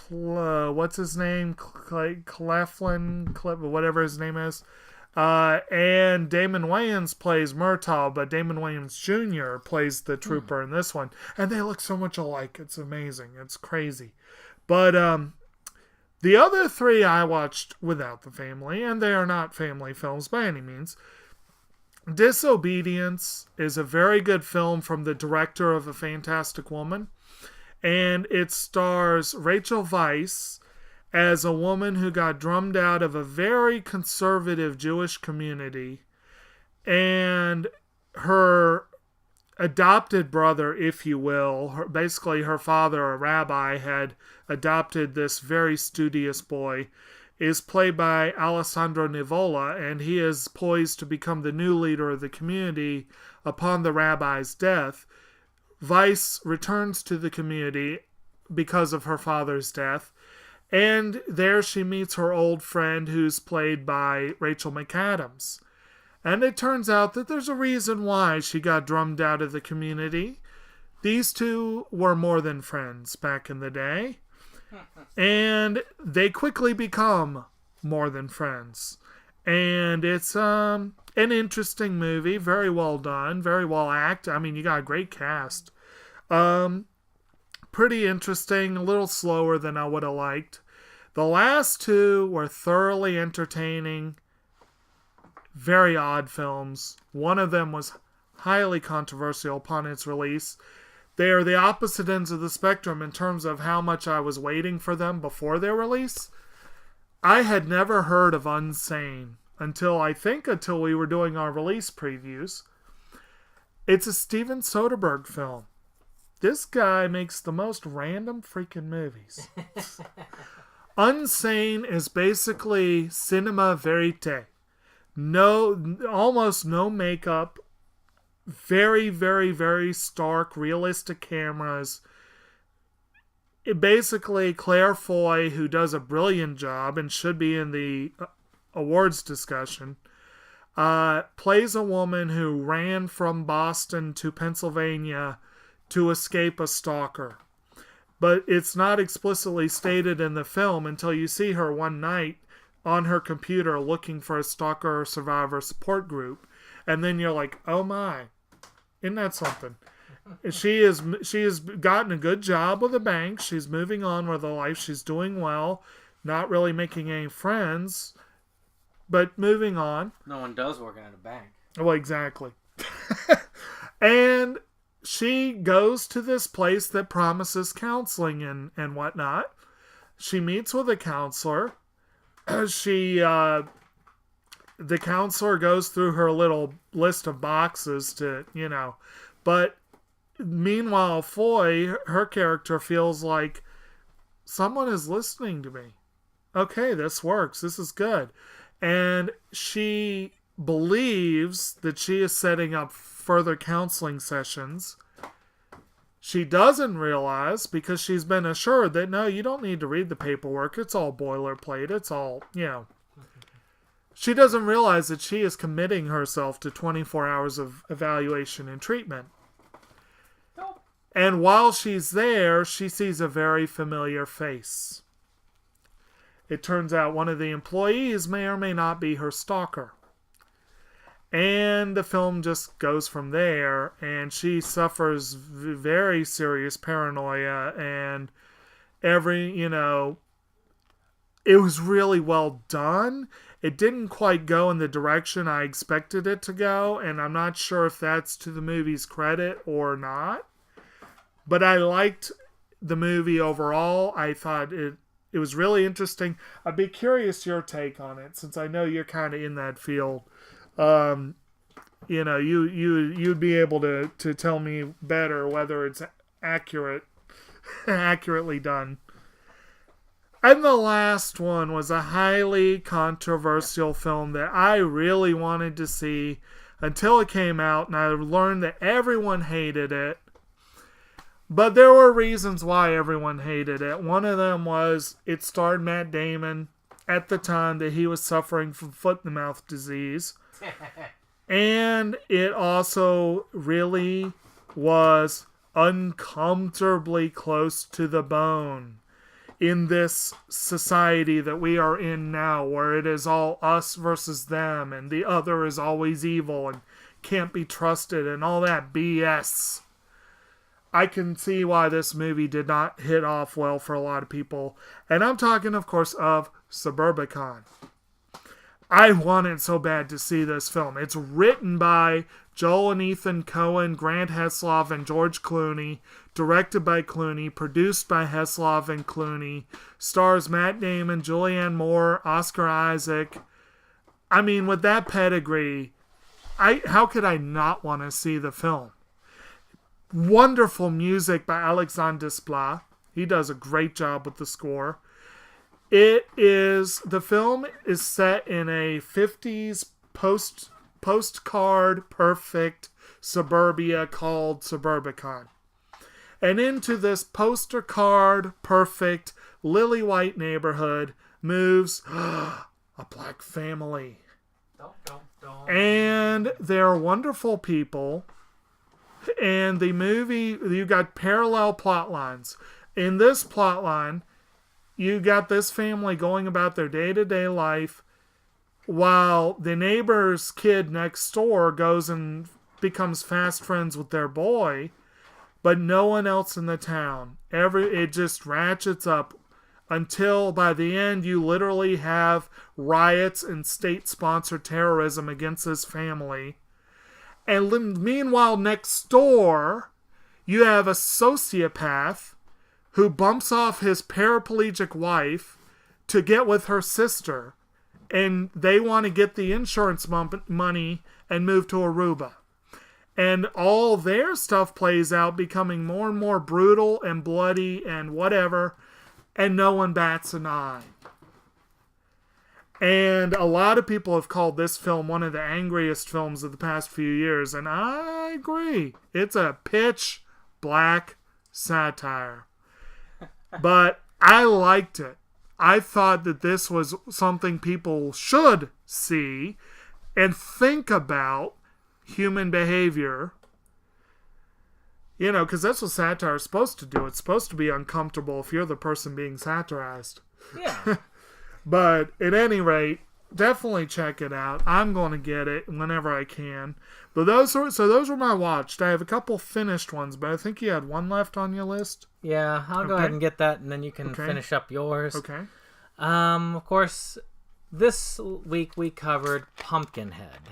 what's his name? Cleflin, whatever his name is. And Damon Wayans plays Murtaugh, but Damon Wayans Jr. plays the trooper in this one. And they look so much alike. It's amazing. It's crazy. But the other 3 I watched without the family, and they are not family films by any means. Disobedience is a very good film from the director of A Fantastic Woman. And it stars Rachel Weisz as a woman who got drummed out of a very conservative Jewish community. And her adopted brother, if you will, basically her father, a rabbi, had adopted this very studious boy, is played by Alessandro Nivola, and he is poised to become the new leader of the community upon the rabbi's death. Weisz returns to the community because of her father's death, and there she meets her old friend who's played by Rachel McAdams. And it turns out that there's a reason why she got drummed out of the community. These 2 were more than friends back in the day, and they quickly become more than friends. And it's an interesting movie, very well done, very well acted. I mean, you got a great cast. Pretty interesting, a little slower than I would have liked. The last 2 were thoroughly entertaining, very odd films. One of them was highly controversial upon its release. They are the opposite ends of the spectrum in terms of how much I was waiting for them before their release. I had never heard of Unsane until we were doing our release previews. It's a Steven Soderbergh film. This guy makes the most random freaking movies. Unsane is basically cinema verite. Almost no makeup. Very, very, very stark, realistic cameras. Basically, Claire Foy, who does a brilliant job and should be in the awards discussion, plays a woman who ran from Boston to Pennsylvania to escape a stalker. But it's not explicitly stated in the film until you see her one night on her computer looking for a stalker survivor support group. And then you're like, oh my, isn't that something? She has gotten a good job with a bank. She's moving on with her life. She's doing well, not really making any friends, but moving on. No one does working at a bank. Well, exactly. And she goes to this place that promises counseling and whatnot. She meets with a counselor. The counselor goes through her little list of boxes to, but meanwhile, Foy, her character, feels like someone is listening to me. Okay, this works. This is good. And she believes that she is setting up further counseling sessions. She doesn't realize, because she's been assured that, no, you don't need to read the paperwork. It's all boilerplate. It's all, She doesn't realize that she is committing herself to 24 hours of evaluation and treatment. Nope. And while she's there, she sees a very familiar face. It turns out one of the employees may or may not be her stalker. And the film just goes from there, and she suffers very serious paranoia, and it was really well done. It didn't quite go in the direction I expected it to go, and I'm not sure if that's to the movie's credit or not. But I liked the movie overall. I thought it was really interesting. I'd be curious your take on it, since I know you're kind of in that field. You'd be able to tell me better whether it's accurately done. And the last one was a highly controversial film that I really wanted to see until it came out, and I learned that everyone hated it. But there were reasons why everyone hated it. One of them was it starred Matt Damon at the time that he was suffering from foot-and-mouth disease. And it also really was uncomfortably close to the bone in this society that we are in now, where it is all us versus them, and the other is always evil and can't be trusted, and all that BS. I can see why this movie did not hit off well for a lot of people. And I'm talking, of course, of Suburbicon. I wanted so bad to see this film. It's written by Joel and Ethan Coen, Grant Heslov, and George Clooney. Directed by Clooney. Produced by Heslov and Clooney. Stars Matt Damon, Julianne Moore, Oscar Isaac. I mean, with that pedigree, how could I not want to see the film? Wonderful music by Alexandre Desplat. He does a great job with the score. The film is set in a 50s postcard perfect suburbia called Suburbicon. And into this postcard perfect lily white neighborhood moves a black family. And they're wonderful people. And the movie, you got parallel plot lines. In this plot line, you got this family going about their day-to-day life while the neighbor's kid next door goes and becomes fast friends with their boy, but no one else in the town. It just ratchets up until by the end you literally have riots and state-sponsored terrorism against this family. And meanwhile, next door, you have a sociopath who bumps off his paraplegic wife to get with her sister. And they want to get the insurance money and move to Aruba. And all their stuff plays out, becoming more and more brutal and bloody and whatever. And no one bats an eye. And a lot of people have called this film one of the angriest films of the past few years. And I agree. It's a pitch black satire. But I liked it. I thought that this was something people should see and think about human behavior. You know, because that's what satire is supposed to do. It's supposed to be uncomfortable if you're the person being satirized. Yeah. But at any rate, definitely check it out. I'm going to get it whenever I can. But those were my watched. I have a couple finished ones, but I think you had one left on your list. Yeah, I'll go ahead and get that, and then you can finish up yours. Okay. Of course, this week we covered Pumpkinhead.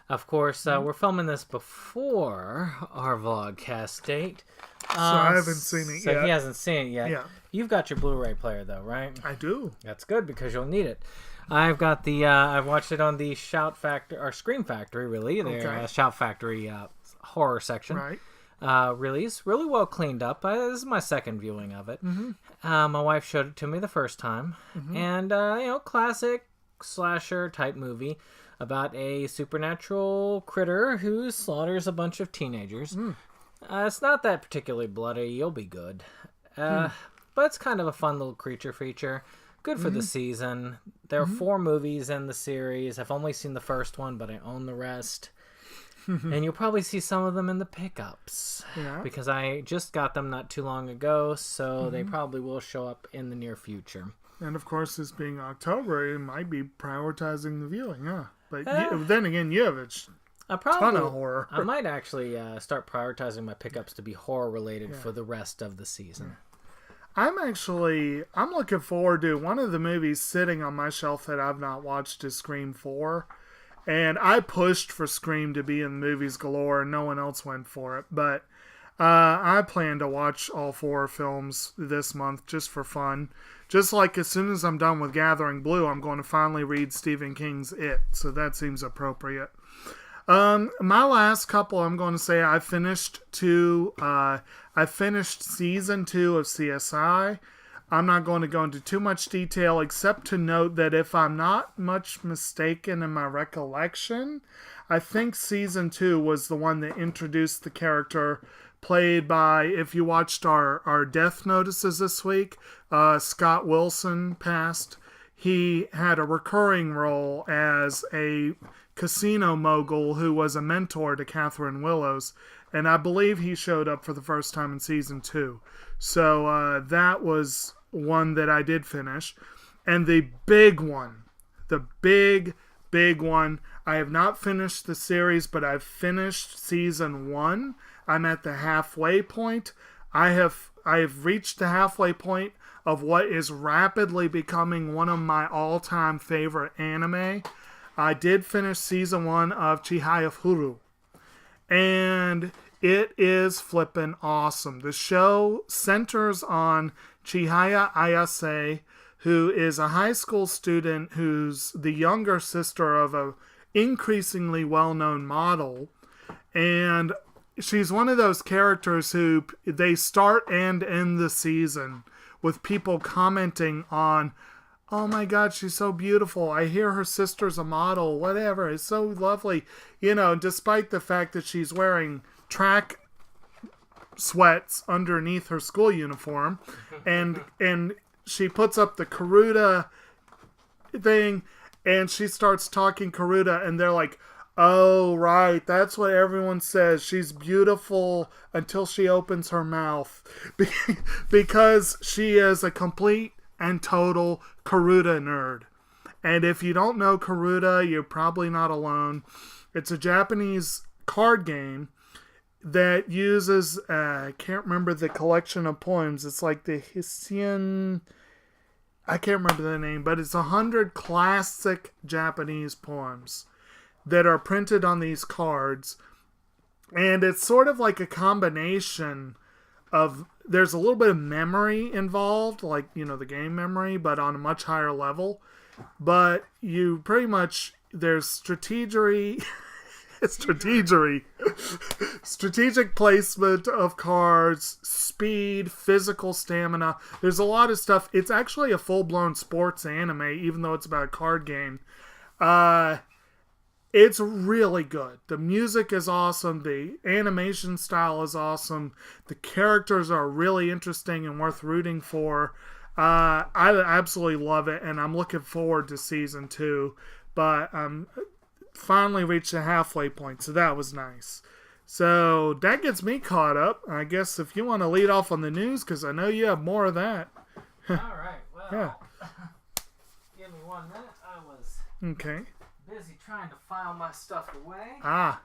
Of course, we're filming this before our vlogcast date. So I haven't seen it yet. So he hasn't seen it yet. Yeah. You've got your Blu-ray player, though, right? I do. That's good, because you'll need it. I've got the, I've watched it on the Shout Factory, or Scream Factory, really. Their Shout Factory horror section. Right. Release. Really well cleaned up. This is my second viewing of it. Mm-hmm. My wife showed it to me the first time. Mm-hmm. And, classic slasher type movie about a supernatural critter who slaughters a bunch of teenagers. It's not that particularly bloody. You'll be good. But it's kind of a fun little creature feature. Good for the season. There are 4 movies in the series. I've only seen the first one, but I own the rest. And you'll probably see some of them in the pickups. Yeah. Because I just got them not too long ago, so they probably will show up in the near future. And of course, this being October, it might be prioritizing the viewing, huh? But then again, you have a ton of horror. I might actually start prioritizing my pickups to be horror related for the rest of the season. I'm looking forward to one of the movies sitting on my shelf that I've not watched is Scream 4. And I pushed for Scream to be in Movies Galore, and no one else went for it. But I plan to watch all 4 films this month just for fun. Just like as soon as I'm done with Gathering Blue, I'm going to finally read Stephen King's It. So that seems appropriate. My last couple, I'm going to say I finished season 2 of CSI. I'm not going to go into too much detail except to note that if I'm not much mistaken in my recollection, I think season 2 was the one that introduced the character played by, if you watched our death notices this week, Scott Wilson passed. He had a recurring role as a casino mogul who was a mentor to Catherine Willows, and I believe he showed up for the first time in season 2. So that was one that I did finish. And the big one, I have not finished the series, but I've finished season 1. I'm at the halfway point. I have reached the halfway point of what is rapidly becoming one of my all-time favorite anime. I did finish season 1 of Chihaya Furu, and it is flippin' awesome. The show centers on Chihaya Ayase, who is a high school student who's the younger sister of a increasingly well-known model, and she's one of those characters who they start and end the season with people commenting on, oh my God, she's so beautiful. I hear her sister's a model, whatever. It's so lovely. You know, despite the fact that she's wearing track sweats underneath her school uniform. And she puts up the Karuta thing and she starts talking Karuta and they're like, oh, right, that's what everyone says. She's beautiful until she opens her mouth. Because she is a complete and total Karuta nerd. And if you don't know Karuta, you're probably not alone. It's a Japanese card game that uses, I can't remember the collection of poems. It's like the Hissien, I can't remember the name, but it's 100 classic Japanese poems. that are printed on these cards. And it's sort of like a combination of, there's a little bit of memory involved, like, you know, the game memory, but on a much higher level. But you pretty much, there's strategic placement of cards, speed, physical stamina. There's a lot of stuff. It's actually a full-blown sports anime, even though it's about a card game. It's really good. The music is awesome. The animation style is awesome. The characters are really interesting and worth rooting for. I absolutely love it, and I'm looking forward to season 2. But finally reached the halfway point, so that was nice. So that gets me caught up. I guess if you want to lead off on the news, because I know you have more of that. All right. Well, Yeah. Give me 1 minute. I was Okay. busy trying to file my stuff away. And,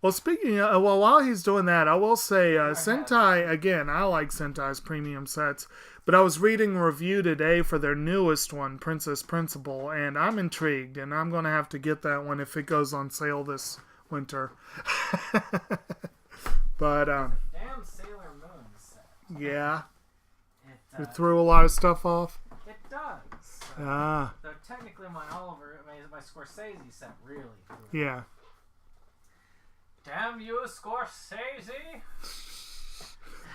Well, speaking of, well, while he's doing that, I will say, Sentai, again, I like Sentai's premium sets, but I was reading a review today for their newest one, Princess Principal, and I'm intrigued, and I'm going to have to get that one if it goes on sale this winter. But, damn Sailor Moon set. yeah, It, we threw a lot of stuff off. it does. Ah, So technically my Oliver, my Scorsese set really. yeah. Damn you, Scorsese!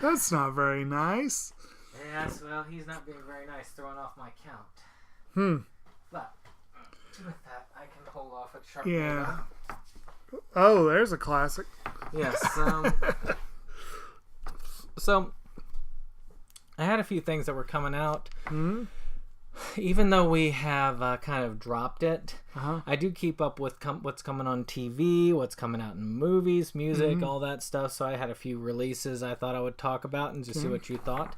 That's not very nice. Yes, well, he's not being very nice throwing off my count. But, with that, I can hold off at Sharp. Yeah. Oh, there's a classic. Yes, so, I had a few things that were coming out. Even though we have kind of dropped it, I do keep up with what's coming on TV, what's coming out in movies, music, all that stuff. So I had a few releases I thought I would talk about and just see what you thought.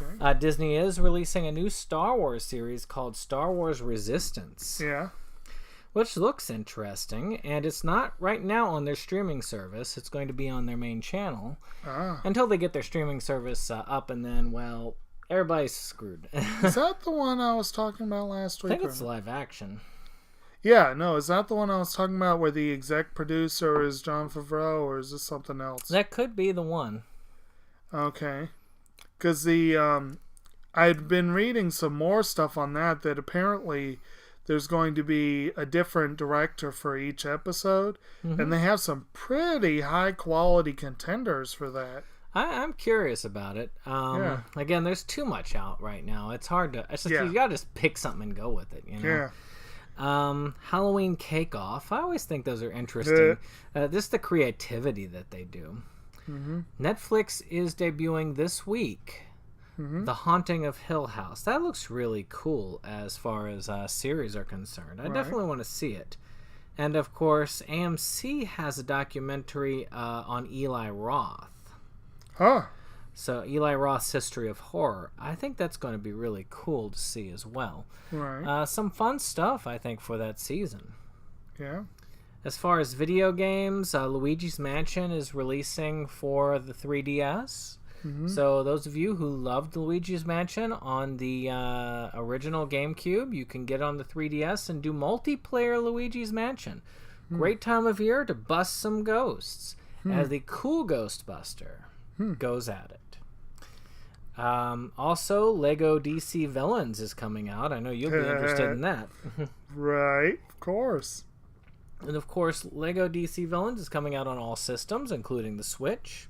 Okay. Disney is releasing a new Star Wars series called Star Wars Resistance, Yeah. which looks interesting. And it's not right now on their streaming service. It's going to be on their main channel until they get their streaming service up, and then, well, everybody's screwed. Is that the one I was talking about last week? I think it's live action. Yeah, no, is that the one I was talking about where the exec producer is Jon Favreau, or is this something else? That could be the one. Okay. Because I'd been reading some more stuff on that apparently there's going to be a different director for each episode, and they have some pretty high-quality contenders for that. I'm curious about it. Yeah. Again, there's too much out right now. It's hard to... It's just, Yeah. You gotta just pick something and go with it, you know? Yeah. Halloween Cake Off. I always think those are interesting. Just the creativity that they do. Netflix is debuting this week The Haunting of Hill House. That looks really cool as far as series are concerned. I definitely want to see it. And, of course, AMC has a documentary on Eli Roth. Huh. So Eli Roth's History of Horror. I think that's going to be really cool to see as well. Right. Some fun stuff, I think, for that season. Yeah. As far as video games, Luigi's Mansion is releasing for the 3DS. So those of you who loved Luigi's Mansion on the original GameCube, you can get on the 3DS and do multiplayer Luigi's Mansion. Great time of year to bust some ghosts. As the cool Ghostbuster goes at it. Also, Lego DC Villains is coming out. I know you'll be interested in that. Right. Of course. And of course, Lego DC Villains is coming out on all systems, including the Switch.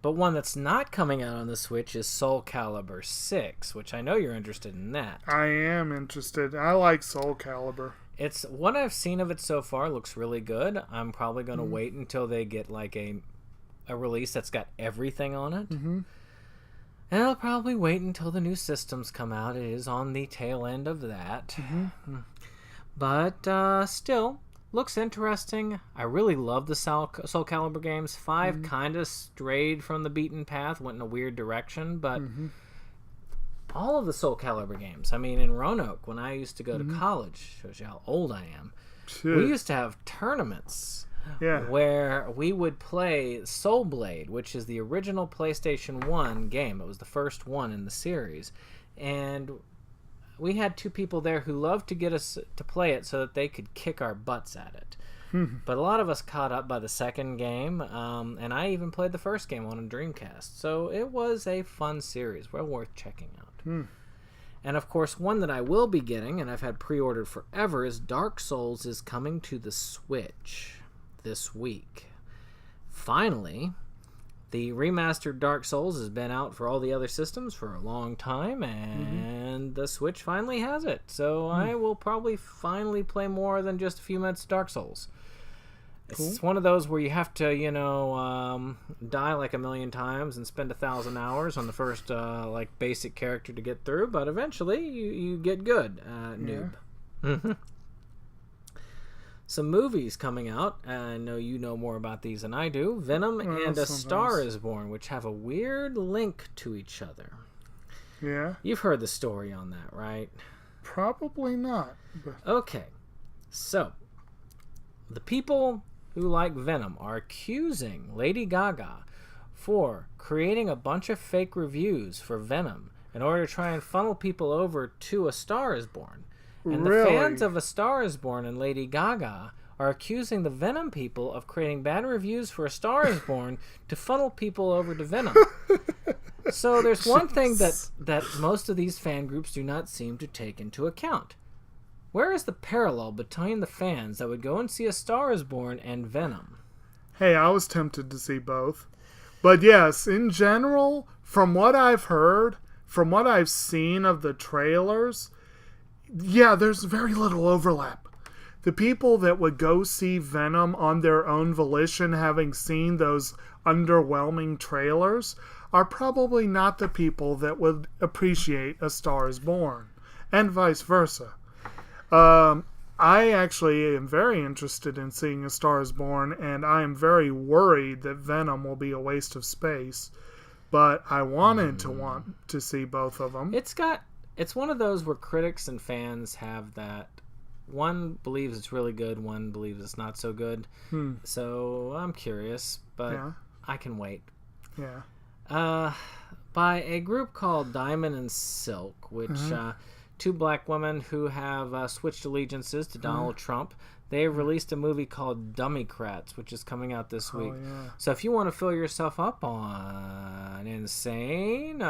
But one that's not coming out on the Switch is Soul Calibur 6, which I know you're interested in that. I am interested. I like Soul Calibur. It's what I've seen of it so far looks really good. I'm probably going to wait until they get like a release that's got everything on it. And I'll probably wait until the new systems come out. It is on the tail end of that. But still, looks interesting. I really love the Soul Calibur games. 5 kind of strayed from the beaten path, went in a weird direction, but all of the Soul Calibur games. I mean, in Roanoke, when I used to go to college, shows you how old I am, we used to have tournaments where we would play Soul Blade, which is the original PlayStation 1 game. It was the first one in the series. And we had two people there who loved to get us to play it so that they could kick our butts at it. But a lot of us caught up by the second game, and I even played the first game on a Dreamcast. So it was a fun series, well worth checking out. And of course, one that I will be getting, and I've had pre-ordered forever, is Dark Souls is coming to the Switch this week. Finally, the remastered Dark Souls has been out for all the other systems for a long time, and the Switch finally has it. So I will probably finally play more than just a few minutes of Dark Souls. It's one of those where you have to, die like a million times and spend 1,000 hours on the first, basic character to get through, but eventually you get good, noob. Some movies coming out. I know you know more about these than I do. Venom and A Star is Born, which have a weird link to each other. Yeah. You've heard the story on that, right? Probably not. But... Okay. So, the people who like Venom are accusing Lady Gaga for creating a bunch of fake reviews for Venom in order to try and funnel people over to A Star is Born. And the fans of A Star is Born and Lady Gaga are accusing the Venom people of creating bad reviews for A Star is Born to funnel people over to Venom. So there's one thing that most of these fan groups do not seem to take into account. Where is the parallel between the fans that would go and see A Star is Born and Venom? Hey, I was tempted to see both. But yes, in general, from what I've heard, from what I've seen of the trailers, yeah, there's very little overlap. The people that would go see Venom on their own volition, having seen those underwhelming trailers, are probably not the people that would appreciate A Star is Born, and vice versa. I actually am very interested in seeing A Star is Born, and I am very worried that Venom will be a waste of space. But I want to see both of them. It's one of those where critics and fans have that. One believes it's really good, one believes it's not so good. So I'm curious, but I can wait. Yeah. By a group called Diamond and Silk, which two black women who have switched allegiances to Donald Trump. They released a movie called Dummycrats, which is coming out this week. Yeah. So if you want to fill yourself up on insane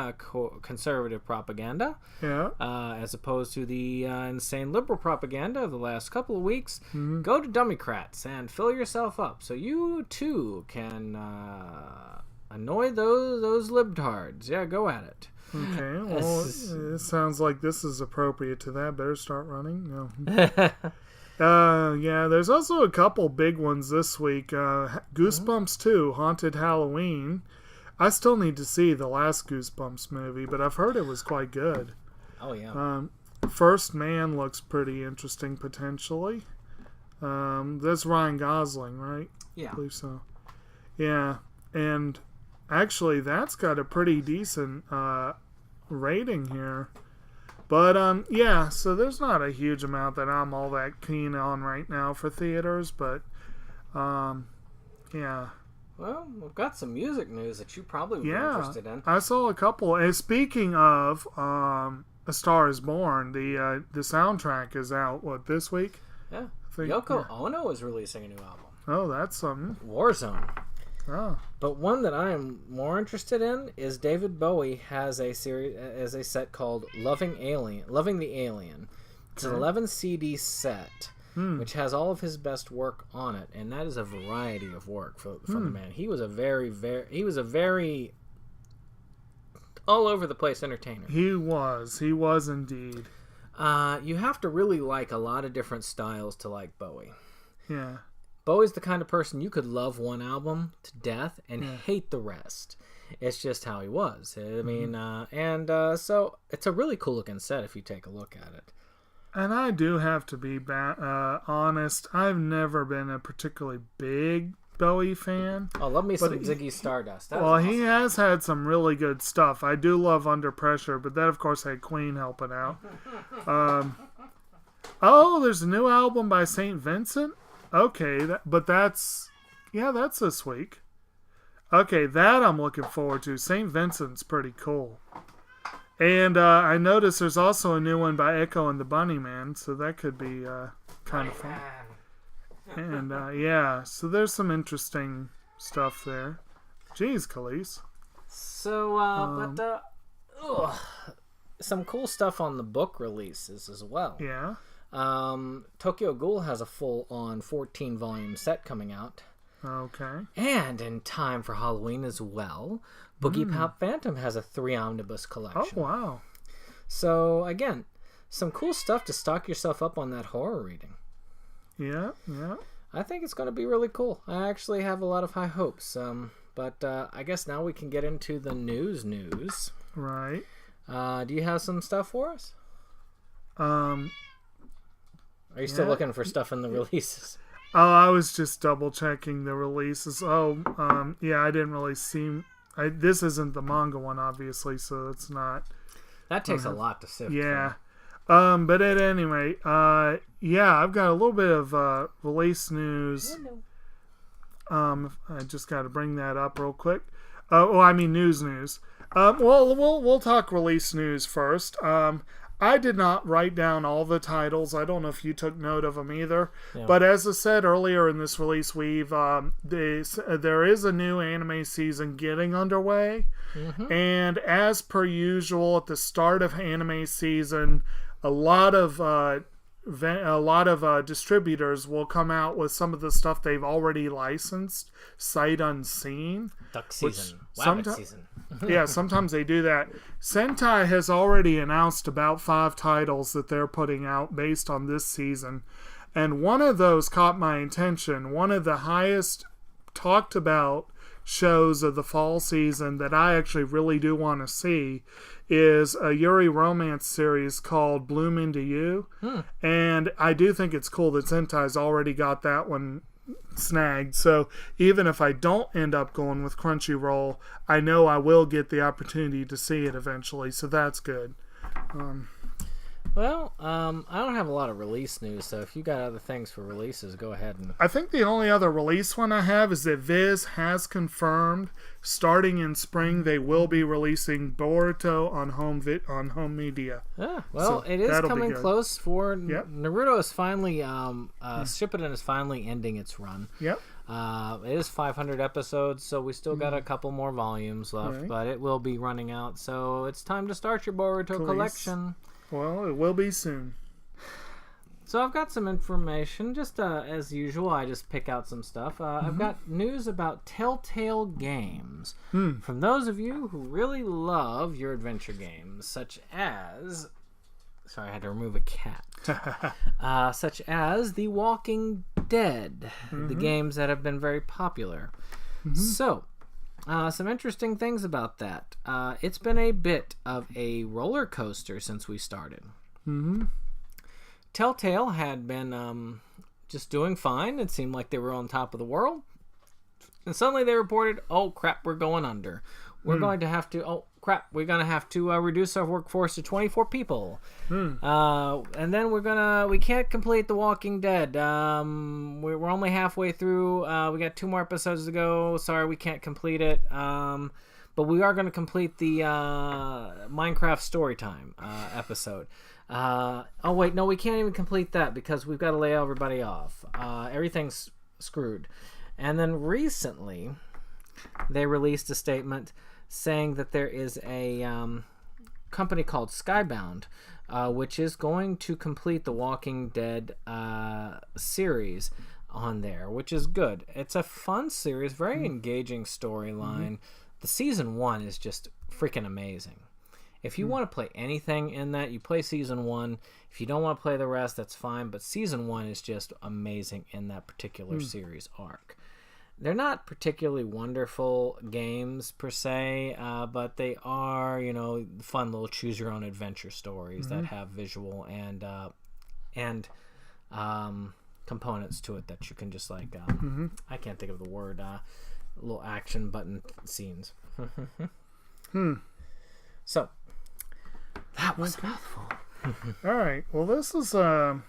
conservative propaganda, as opposed to the insane liberal propaganda of the last couple of weeks, go to Dummycrats and fill yourself up so you too can annoy those libtards. Yeah, go at it. Okay, well, it sounds like this is appropriate to that. Better start running. No. Yeah, there's also a couple big ones this week. Goosebumps 2, Haunted Halloween. I still need to see the last Goosebumps movie, but I've heard it was quite good. Oh, yeah. First Man looks pretty interesting, potentially. That's Ryan Gosling, right? Yeah. I believe so. Yeah, and actually, that's got a pretty decent rating here. But, yeah, so there's not a huge amount that I'm all that keen on right now for theaters, but, yeah. Well, we've got some music news that you probably would be interested in. I saw a couple. And speaking of A Star is Born, the soundtrack is out, this week? Yeah. Yoko Ono is releasing a new album. Oh, that's something. Warzone. Oh. But one that I am more interested in is David Bowie has a set called Loving the Alien. It's an 11 CD set, which has all of his best work on it, and that is a variety of work for the man. He was a very all over the place entertainer. He was indeed. You have to really like a lot of different styles to like Bowie. Yeah. Bowie's the kind of person you could love one album to death and hate the rest. It's just how he was. I mean, so it's a really cool looking set if you take a look at it. And I do have to be honest. I've never been a particularly big Bowie fan. Oh, love me some Ziggy Stardust. He has had some really good stuff. I do love Under Pressure, but that, of course, had Queen helping out. There's a new album by St. Vincent. Okay, that's this week. Okay, that I'm looking forward to. St. Vincent's pretty cool. And I noticed there's also a new one by Echo and the Bunnyman, so that could be kind of fun. And yeah, so there's some interesting stuff there. Jeez, Khalees. So, some cool stuff on the book releases as well. Yeah. Tokyo Ghoul has a full-on 14-volume set coming out. Okay. And in time for Halloween as well, Boogie Pop Phantom has a 3-omnibus collection. Oh, wow. So, again, some cool stuff to stock yourself up on that horror reading. Yeah, yeah. I think it's going to be really cool. I actually have a lot of high hopes. But I guess now we can get into the news. Right. Do you have some stuff for us? Are you still yeah. looking for stuff in the releases? Oh, I was just double checking the releases. Oh, yeah, I didn't really see. This isn't the manga one, obviously, so it's not. That takes a lot to sift. Yeah. But at any rate, yeah, I've got a little bit of release news. I just got to bring that up real quick. News. Well, we'll talk release news first. I did not write down all the titles. I don't know if you took note of them either. Yeah. But as I said earlier in this release we've, there is a new anime season getting underway. Mm-hmm. And as per usual, at the start of anime season, a lot of distributors will come out with some of the stuff they've already licensed, sight unseen. Duck season, rabbit season. Yeah, sometimes they do that. Sentai has already announced about 5 titles that they're putting out based on this season. And one of those caught my attention. One of the highest talked about shows of the fall season that I actually really do want to see is a Yuri romance series called Bloom Into You. And I do think it's cool that Sentai's already got that one snagged. So even if I don't end up going with Crunchyroll, I know I will get the opportunity to see it eventually. So that's good. Well, I don't have a lot of release news, so if you got other things for releases, go ahead. I think the only other release one I have is that Viz has confirmed starting in spring they will be releasing Boruto on home media. Yeah, well, so it is coming close for Naruto is finally Shippuden is finally ending its run. Yep. It is 500 episodes, so we still got a couple more volumes left, but it will be running out. So it's time to start your Boruto collection. Well, it will be soon. So I've got some information. Just as usual, I just pick out some stuff. I've got news about Telltale Games. From those of you who really love your adventure games, such as... Sorry, I had to remove a cat. Such as The Walking Dead. The games that have been very popular. So... some interesting things about that. It's been a bit of a roller coaster since we started. Telltale had been just doing fine. It seemed like they were on top of the world. And suddenly they reported, oh crap, we're going under. We're going to have to, we're going to have to reduce our workforce to 24 people. And then we can't complete The Walking Dead. We're only halfway through. We got 2 more episodes to go. Sorry, we can't complete it. But we are going to complete the Minecraft Storytime episode. Oh, wait, no, we can't even complete that because we've got to lay everybody off. Everything's screwed. And then recently, they released a statement saying that there is a company called Skybound, which is going to complete the Walking Dead series on there, which is good. It's a fun series, very engaging storyline. The season 1 is just freaking amazing. If you want to play anything in that, you play season 1. If you don't want to play the rest, that's fine. But season 1 is just amazing in that particular series arc. They're not particularly wonderful games per se, but they are, fun little choose-your-own-adventure stories that have visual and components to it that you can just I can't think of the word, little action button scenes. So, that was a mouthful. All right. Well, this is a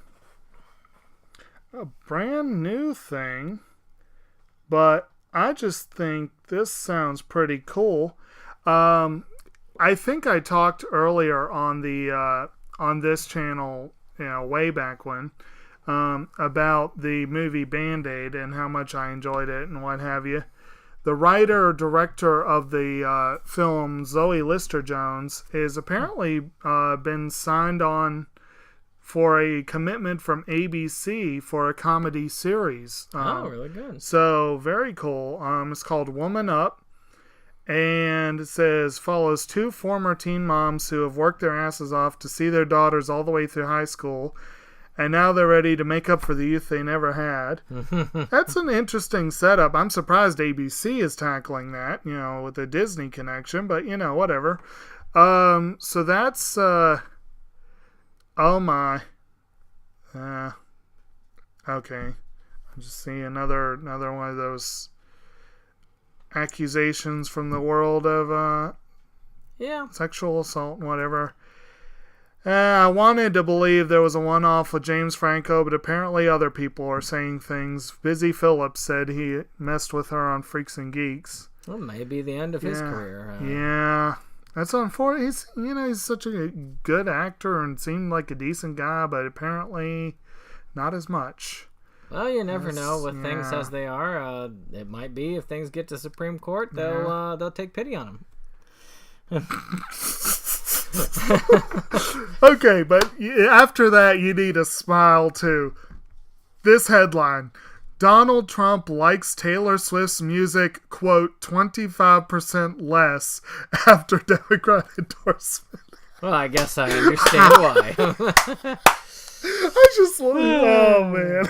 brand new thing. But I just think this sounds pretty cool. I think I talked earlier on the on this channel, way back when, about the movie Band-Aid and how much I enjoyed it and what have you. The writer-director of the film, Zoe Lister-Jones, is apparently been signed on for a commitment from ABC for a comedy series. Really good. So, very cool. It's called Woman Up. And it says, follows two former teen moms who have worked their asses off to see their daughters all the way through high school. And now they're ready to make up for the youth they never had. That's an interesting setup. I'm surprised ABC is tackling that, with the Disney connection. But, whatever. So that's... oh my. Okay. I'm just seeing another one of those accusations from the world of sexual assault and whatever. I wanted to believe there was a one-off with James Franco, but apparently other people are saying things. Busy Phillips said he messed with her on Freaks and Geeks. Well, maybe the end of his career. Yeah. That's unfortunate. He's such a good actor and seemed like a decent guy, but apparently not as much. Well, you never know with things as they are. It might be if things get to Supreme Court, they'll take pity on him. Okay, but after that, you need a smile too. This headline: Donald Trump likes Taylor Swift's music, quote, 25% less after Democrat endorsement. Well, I guess I understand why. Oh, man.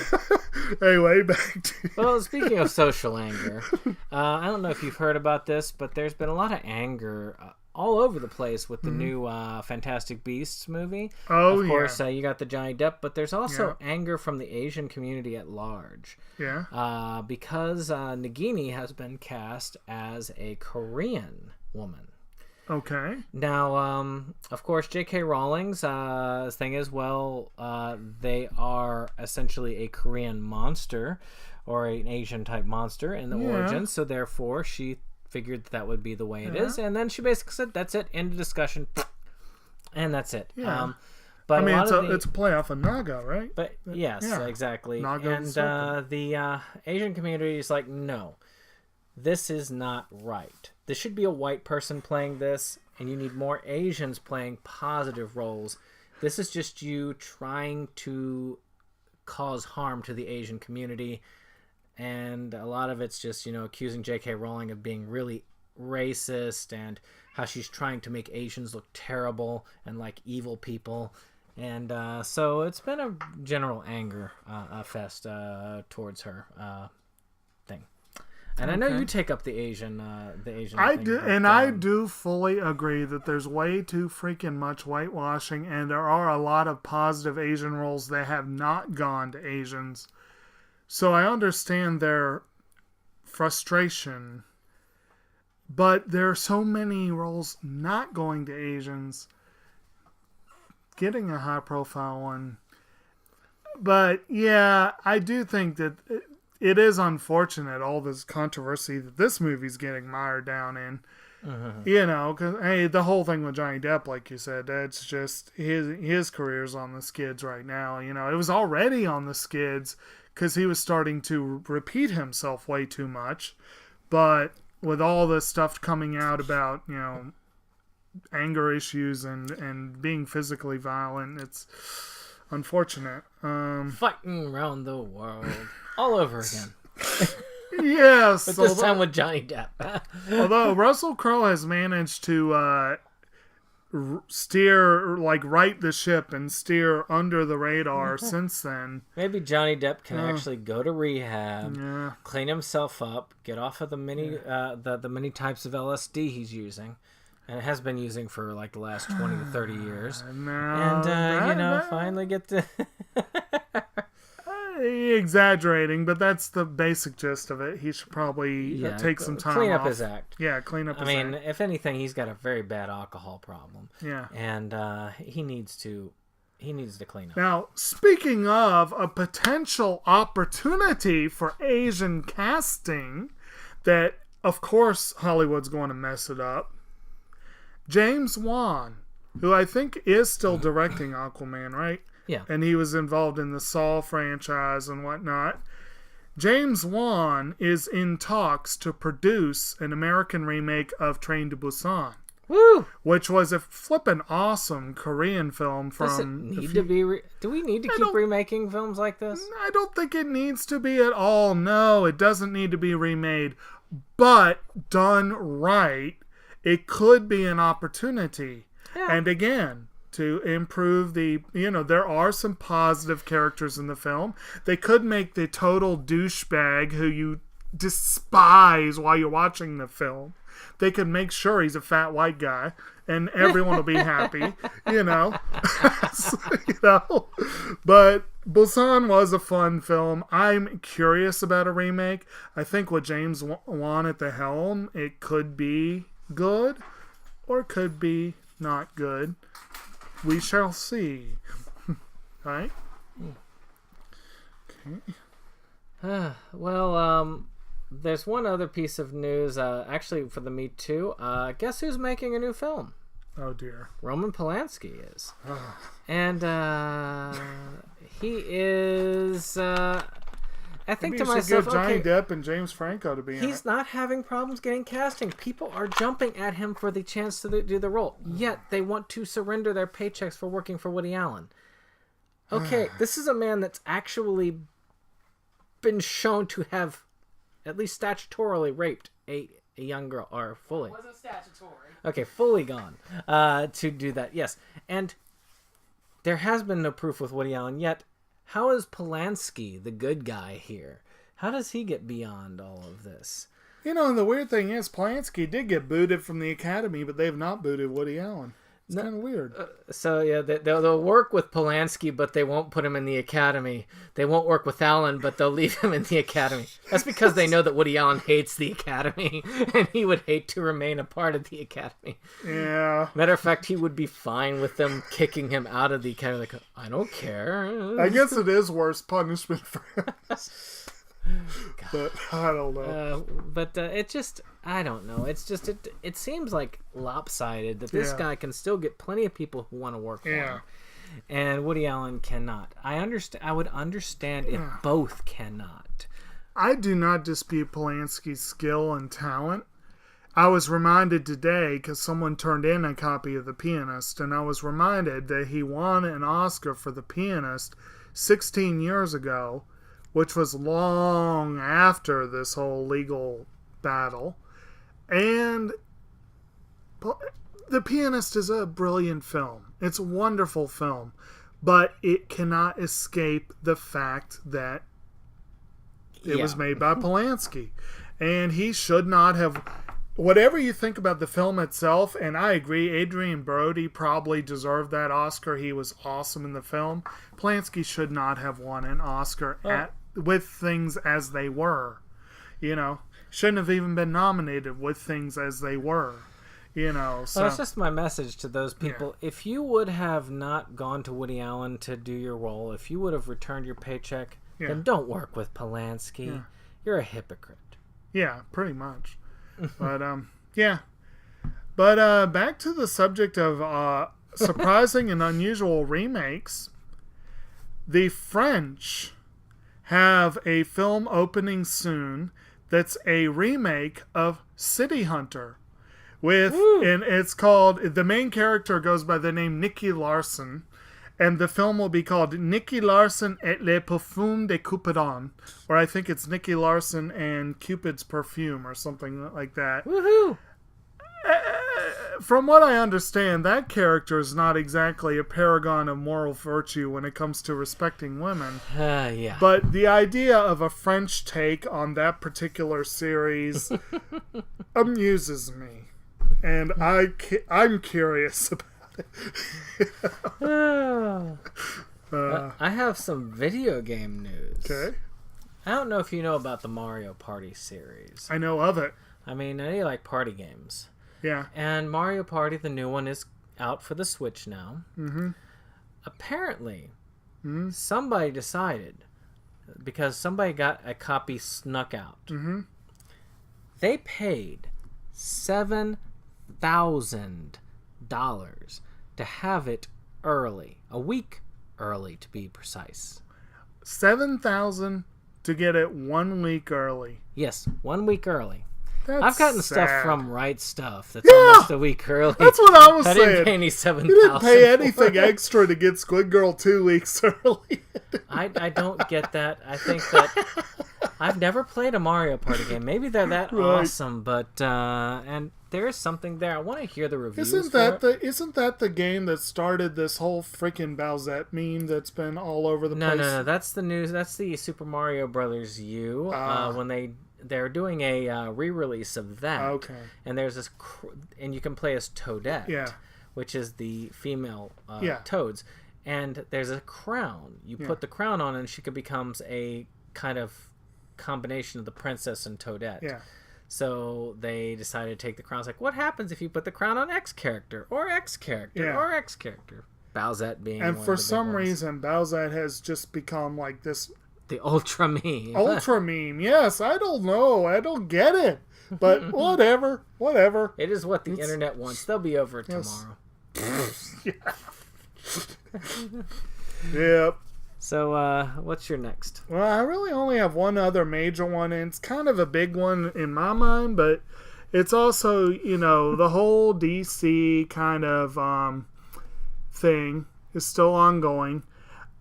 Anyway, back to you. Well, speaking of social anger, I don't know if you've heard about this, but there's been a lot of anger all over the place with the new Fantastic Beasts movie. Oh, of course, you got the Johnny Depp, but there's also anger from the Asian community at large. Yeah. Because Nagini has been cast as a Korean woman. Okay. Now, of course, J.K. Rowling's thing is, they are essentially a Korean monster or an Asian-type monster in the origin, so therefore she figured that would be the way it is, and then she basically said, that's it, end of discussion, and that's it. Yeah. But it's a play off of Naga, right? But yes, exactly. Naga and the Asian community is like, no, this is not right. This should be a white person playing this, and you need more Asians playing positive roles. This is just you trying to cause harm to the Asian community, and a lot of it's just, accusing J.K. Rowling of being really racist and how she's trying to make Asians look terrible and like evil people. And so it's been a general anger fest towards her thing. And I know you take up the Asian I thing, do, but, and I do fully agree that there's way too freaking much whitewashing, and there are a lot of positive Asian roles that have not gone to Asians. So I understand their frustration, but there are so many roles not going to Asians. Getting a high-profile one. But, yeah, I do think that it is unfortunate, all this controversy that this movie's getting mired down in. Because, the whole thing with Johnny Depp, like you said, that's just, his career's on the skids right now. It was already on the skids because he was starting to repeat himself way too much. But with all this stuff coming out about, anger issues and being physically violent, it's unfortunate. fighting around the world all over again. Yes, but this time with Johnny Depp. Although Russell Crowe has managed to steer, right the ship and steer under the radar since then. Maybe Johnny Depp can actually go to rehab, clean himself up, get off of the many types of LSD he's using. And it has been using for the last 20 to 30 years. Finally get to... Exaggerating, but that's the basic gist of it. He should probably take some time clean up off. his act. Yeah, clean up his act. If anything, he's got a very bad alcohol problem. Yeah. And he needs to clean up. Now, speaking of a potential opportunity for Asian casting, that, of course, Hollywood's going to mess it up. James Wan, who I think is still directing Aquaman, right? Yeah. And he was involved in the Saw franchise and whatnot. James Wan is in talks to produce an American remake of Train to Busan. Woo! Which was a flippin' awesome Korean film from... Does it need to be... Do we need to keep remaking films like this? I don't think it needs to be at all. No, it doesn't need to be remade. But done right, it could be an opportunity. Yeah. And again, to improve the... there are some positive characters in the film. They could make the total douchebag who you despise while you're watching the film. They could make sure he's a fat white guy, and everyone will be happy, But Busan was a fun film. I'm curious about a remake. I think with James Wan at the helm, it could be good, or it could be not good. We shall see. Right? Okay. There's one other piece of news, actually for the Me Too. Guess who's making a new film? Oh dear. Roman Polanski is. And he is... I think to myself, get Johnny Depp and James Franco to be in it. He's not having problems getting casting. People are jumping at him for the chance to do the role. Yet they want to surrender their paychecks for working for Woody Allen. Okay, this is a man that's actually been shown to have... at least statutorily raped a young girl, or fully. It wasn't statutory. Okay, fully gone to do that, yes. And there has been no proof with Woody Allen yet. How is Polanski the good guy here? How does he get beyond all of this? And the weird thing is, Polanski did get booted from the Academy, but they've not booted Woody Allen. It's kind of weird. So, yeah, they'll work with Polanski, but they won't put him in the Academy. They won't work with Allen, but they'll leave him in the Academy. That's because they know that Woody Allen hates the Academy, and he would hate to remain a part of the Academy. Yeah. Matter of fact, he would be fine with them kicking him out of the Academy. Like, I don't care. I guess it is worse punishment for him. But I don't know. It just, I don't know. It's just, it seems like lopsided that this guy can still get plenty of people who want to work for him. And Woody Allen cannot. I would understand if both cannot. I do not dispute Polanski's skill and talent. I was reminded today, because someone turned in a copy of The Pianist, and I was reminded that he won an Oscar for The Pianist 16 years ago, which was long after this whole legal battle. And The Pianist is a brilliant film. It's a wonderful film. But it cannot escape the fact that it was made by Polanski. And he should not have... Whatever you think about the film itself, and I agree, Adrian Brody probably deserved that Oscar. He was awesome in the film. Polanski should not have won an Oscar with things as they were. Shouldn't have even been nominated with things as they were. So well, it's just my message to those people. Yeah. If you would have not gone to Woody Allen to do your role, if you would have returned your paycheck, then don't work with Polanski. Yeah. You're a hypocrite. Yeah, pretty much. But But back to the subject of surprising and unusual remakes. The French have a film opening soon that's a remake of City Hunter. And it's called, the main character goes by the name Nicky Larson, and the film will be called Nicky Larson et le Parfum de Cupidon, or I think it's Nicky Larson and Cupid's Perfume, or something like that. Woohoo! From what I understand, that character is not exactly a paragon of moral virtue when it comes to respecting women. Yeah. But the idea of a French take on that particular series amuses me. And I'm curious about it. I have some video game news. Okay. I don't know if you know about the Mario Party series. I know of it. I mean, I know you like party games. Yeah. And Mario Party, the new one, is out for the Switch now. Mm-hmm. Apparently, somebody decided, because somebody got a copy snuck out, they paid $7,000 to have it early. A week early, to be precise. $7,000 to get it 1 week early. Yes, 1 week early. That's I've gotten sad. stuff from Right Stuff that's almost a week early. That's what I was saying. I didn't pay any $7,000. You didn't pay anything extra to get Squid Girl 2 weeks early. I don't get that. I think that I've never played a Mario Party game. Maybe they're that awesome, but and there is something there. I want to hear the reviews. Isn't that the game that started this whole freaking Bowsette meme that's been all over the place? No. That's the news. That's the Super Mario Brothers U. When they're doing a re-release of that. Okay. And there's this, and you can play as Toadette, which is the female Toads. And there's a crown. You put the crown on, and she becomes a kind of combination of the princess and Toadette. Yeah. So they decided to take the crown. It's like, what happens if you put the crown on X character or X character or X character? Bowsette being and one for of the some big ones. reason, Bowsette has just become like this The ultra meme. ultra meme. Yes, I don't know. I don't get it. But whatever. It is what the internet wants. They'll be over tomorrow. Yep. So, what's your next? Well, I really only have one other major one, and it's kind of a big one in my mind, but it's also, the whole DC kind of thing is still ongoing.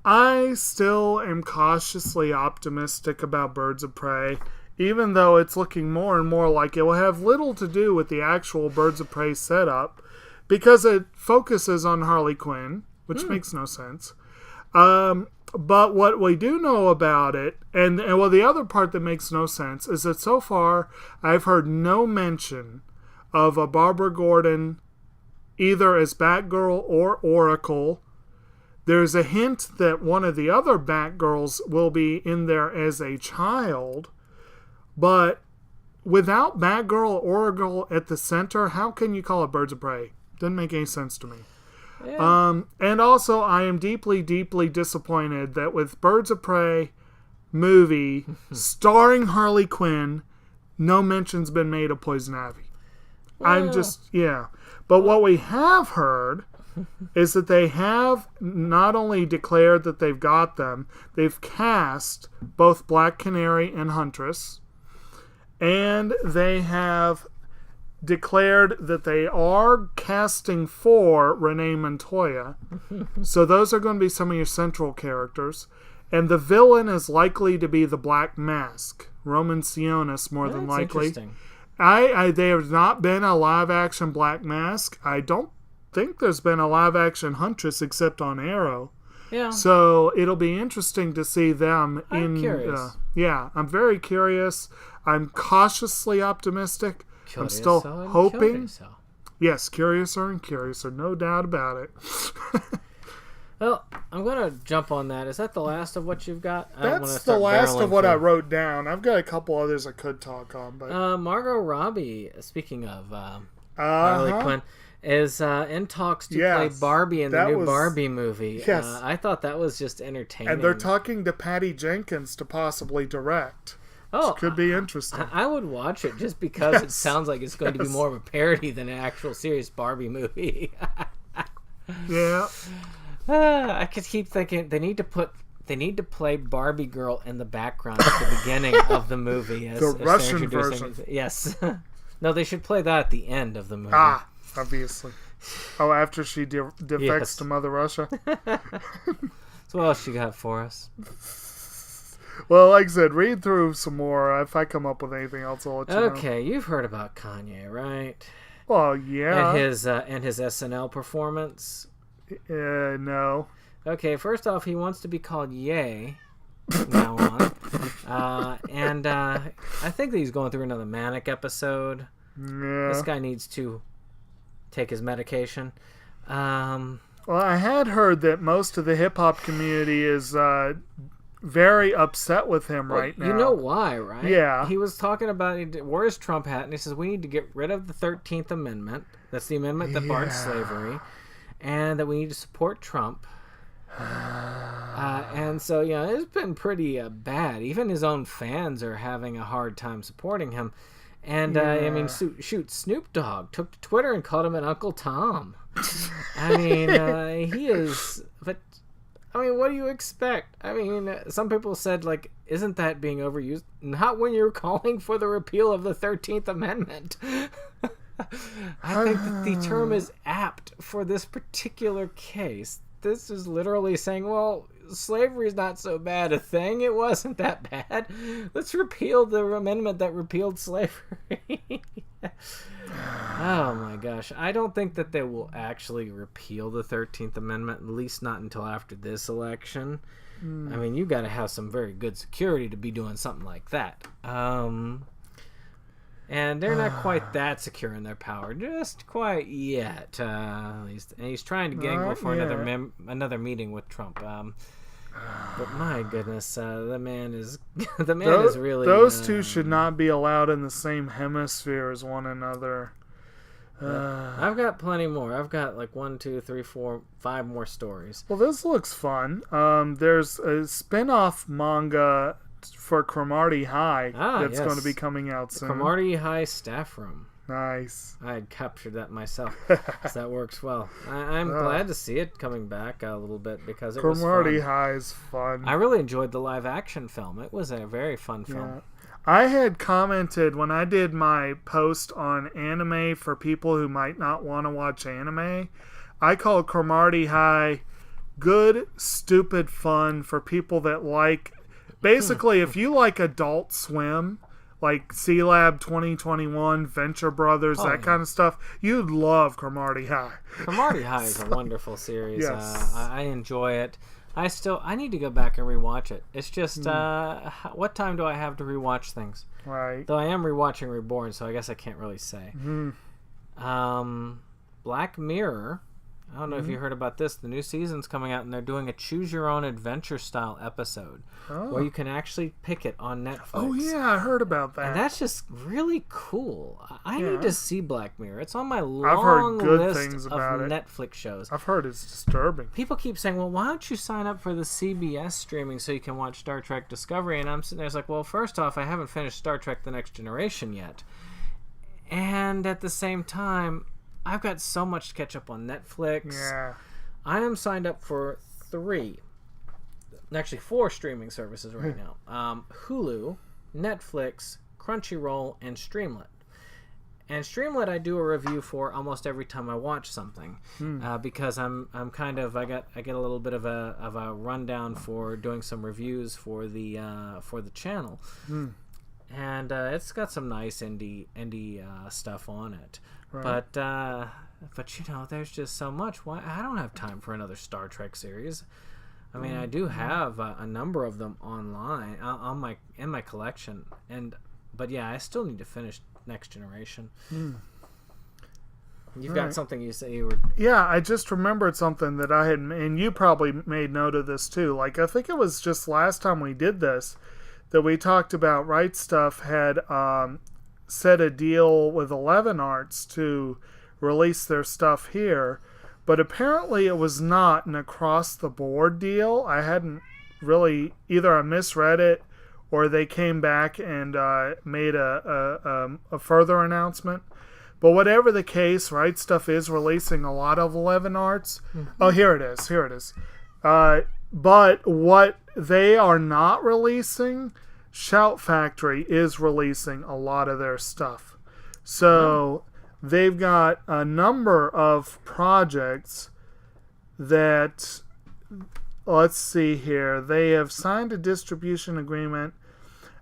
I still am cautiously optimistic about Birds of Prey, even though it's looking more and more like it will have little to do with the actual Birds of Prey setup, because it focuses on Harley Quinn, which makes no sense. But what we do know about it, and the other part that makes no sense, is that so far I've heard no mention of a Barbara Gordon either as Batgirl or Oracle. There's a hint that one of the other Batgirls will be in there as a child, but without Batgirl or Oracle at the center, how can you call it Birds of Prey? Doesn't make any sense to me. Yeah. And also, I am deeply, deeply disappointed that with Birds of Prey movie starring Harley Quinn, no mention's been made of Poison Ivy. I'm just, But what we have heard is that they have not only declared that they've got them, they've cast both Black Canary and Huntress, and they have declared that they are casting for Renee Montoya. So those are going to be some of your central characters. And the villain is likely to be the Black Mask, Roman Sionis, more than likely. Interesting. There has not been a live-action Black Mask. I don't think there's been a live-action Huntress except on Arrow. Yeah. So it'll be interesting to see them I'm curious. I'm very curious. I'm cautiously optimistic. I'm Curiouser still and hoping. Curiouser. Yes, curiouser and curiouser, no doubt about it. Well, I'm going to jump on that. Is that the last of what you've got? That's the last of what I wrote down. I've got a couple others I could talk on, but Margot Robbie, speaking of Harley Quinn, is in talks to play Barbie in the new Barbie movie. Yes. I thought that was just entertaining. And they're talking to Patty Jenkins to possibly direct. Oh, Could be interesting. I would watch it just because it sounds like it's going to be more of a parody than an actual serious Barbie movie. Yeah. I could keep thinking they need to play Barbie girl in the background at the beginning of the movie as The they're Russian introducing version. yes. No, they should play that at the end of the movie. Obviously. Oh, after she defects to Mother Russia? So what else you got for us? Well, like I said, read through some more. If I come up with anything else, I'll let you know. Okay, you've heard about Kanye, right? Well, yeah. And his SNL performance. No. Okay, first off, he wants to be called Ye from now on. And I think that he's going through another manic episode. Yeah. This guy needs to take his medication. Well, I had heard that most of the hip-hop community is very upset with him right now. You know why, right? Yeah. He was talking about, he wore his Trump hat, and he says, we need to get rid of the 13th Amendment. That's the amendment that barred slavery. And that we need to support Trump. And so, it's been pretty bad. Even his own fans are having a hard time supporting him. And, Snoop Dogg took to Twitter and called him an Uncle Tom. I mean, he is... But, I mean, what do you expect? I mean, some people said, like, isn't that being overused? Not when you're calling for the repeal of the 13th Amendment. I think that the term is apt for this particular case. This is literally saying, well, slavery is not so bad a thing. It wasn't that bad. Let's repeal the amendment that repealed slavery. Oh my gosh. I don't think that they will actually repeal the 13th Amendment, at least not until after this election. I mean, you got to have some very good security to be doing something like that. And they're not quite that secure in their power, just quite yet. At least, and he's trying to gangle for another meeting with Trump. But my goodness, the man is is really. Those two should not be allowed in the same hemisphere as one another. I've got plenty more. I've got like 1, 2, 3, 4, 5 more stories. Well, this looks fun. There's a spin-off manga for Cromartie High that's going to be coming out soon. Cromartie High staff room. Nice. I had captured that myself, so that works well. I'm glad to see it coming back a little bit because it was fun. Cromartie High is fun. I really enjoyed the live action film. It was a very fun film. I had commented when I did my post on anime for people who might not want to watch anime. I called Cromartie High good, stupid fun for people that like. Basically, if you like Adult Swim, like C-Lab 2021, Venture Brothers, kind of stuff, you'd love Cromartie High. Cromartie High is a wonderful series. Yes. I enjoy it. I need to go back and rewatch it. It's just, what time do I have to rewatch things? Right. Though I am rewatching Reborn, so I guess I can't really say. Black Mirror. I don't know if you heard about this. The new season's coming out, and they're doing a choose-your-own-adventure style episode where you can actually pick it on Netflix. Oh, yeah, I heard about that. And that's just really cool. I need to see Black Mirror. It's on my long I've heard good list things of about it. Netflix shows. I've heard it's disturbing. People keep saying, well, why don't you sign up for the CBS streaming so you can watch Star Trek Discovery? And I'm sitting there, it's like, well, first off, I haven't finished Star Trek The Next Generation yet. And at the same time, I've got so much to catch up on Netflix. Yeah. I am signed up for 4 streaming services right now. Hulu, Netflix, Crunchyroll, and Streamlit. And Streamlit I do a review for almost every time I watch something, because I'm kind of I get a little bit of a rundown for doing some reviews for the channel, and it's got some nice indie stuff on it. Right. But you know, there's just so much. Why I don't have time for another Star Trek series. I mean, I do have a number of them online in my collection, but yeah, I still need to finish Next Generation. You've got something you say you were... Yeah, I just remembered something that I had... And you probably made note of this too. Like, I think it was just last time we did this that we talked about Right Stuff had set a deal with 11 Arts to release their stuff here. But apparently it was not an across-the-board deal. I hadn't really... Either I misread it or they came back and made a further announcement. But whatever the case, Right Stuff is releasing a lot of 11 Arts. Oh, here it is. But what they are not releasing, Shout Factory is releasing a lot of their stuff. So they've got a number of projects that... Let's see here. They have signed a distribution agreement.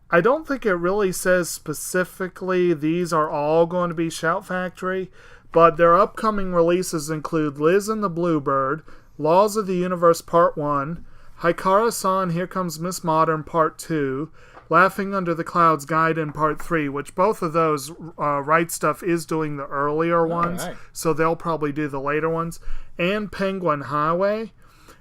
I don't think it really says specifically these are all going to be Shout Factory, but their upcoming releases include Liz and the Bluebird, Laws of the Universe Part 1, Hikara-san Here Comes Miss Modern Part 2, Laughing Under the Clouds Gaiden Part 3, which both of those Right Stuff is doing the earlier ones, so they'll probably do the later ones, and Penguin Highway.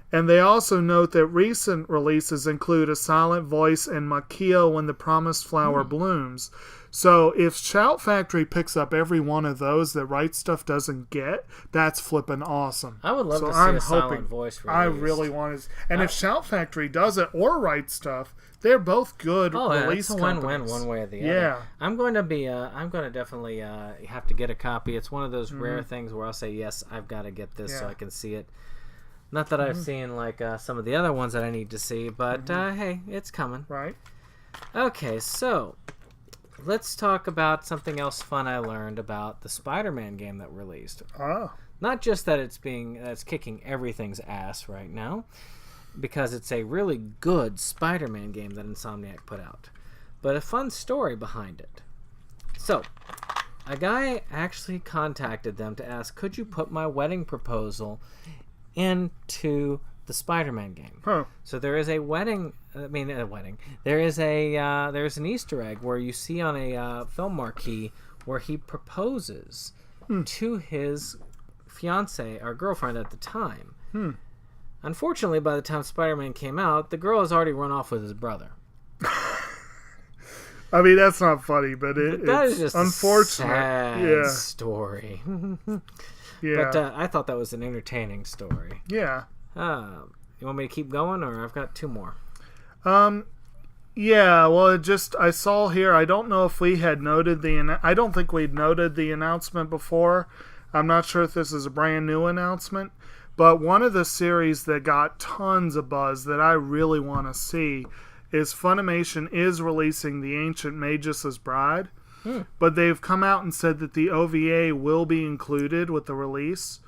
And they also note that recent releases include A Silent Voice and Makio When the Promised Flower Blooms. So if Shout Factory picks up every one of those that Right Stuff doesn't get, that's flipping awesome. I would love to see I'm a silent hoping, voice released. I really want to. And if Shout Factory does it or Right Stuff, they're both good release it's a win-win companies. one way or the other. Yeah. I'm going to definitely have to get a copy. It's one of those rare things where I'll say, yes, I've got to get this so I can see it. Not that I've seen like some of the other ones that I need to see, but hey, it's coming. Right. Okay, so let's talk about something else fun I learned about the Spider-Man game that released. Oh. Not just that it's kicking everything's ass right now, because it's a really good Spider-Man game that Insomniac put out, but a fun story behind it. So, a guy actually contacted them to ask, could you put my wedding proposal into the Spider-Man game? Huh. So there is a wedding. There is there's an Easter egg where you see on a film marquee where he proposes to his fiance or girlfriend at the time. Unfortunately, by the time Spider-Man came out, the girl has already run off with his brother. I mean, that's not funny, but That it's is just unfortunate. a sad story. Yeah. But I thought that was an entertaining story. Yeah. You want me to keep going, or I've got two more? Yeah, well, I saw here, I don't know if we had noted I don't think we'd noted the announcement before. I'm not sure if this is a brand new announcement, but one of the series that got tons of buzz that I really want to see is Funimation is releasing The Ancient Magus' Bride, but they've come out and said that the OVA will be included with the release.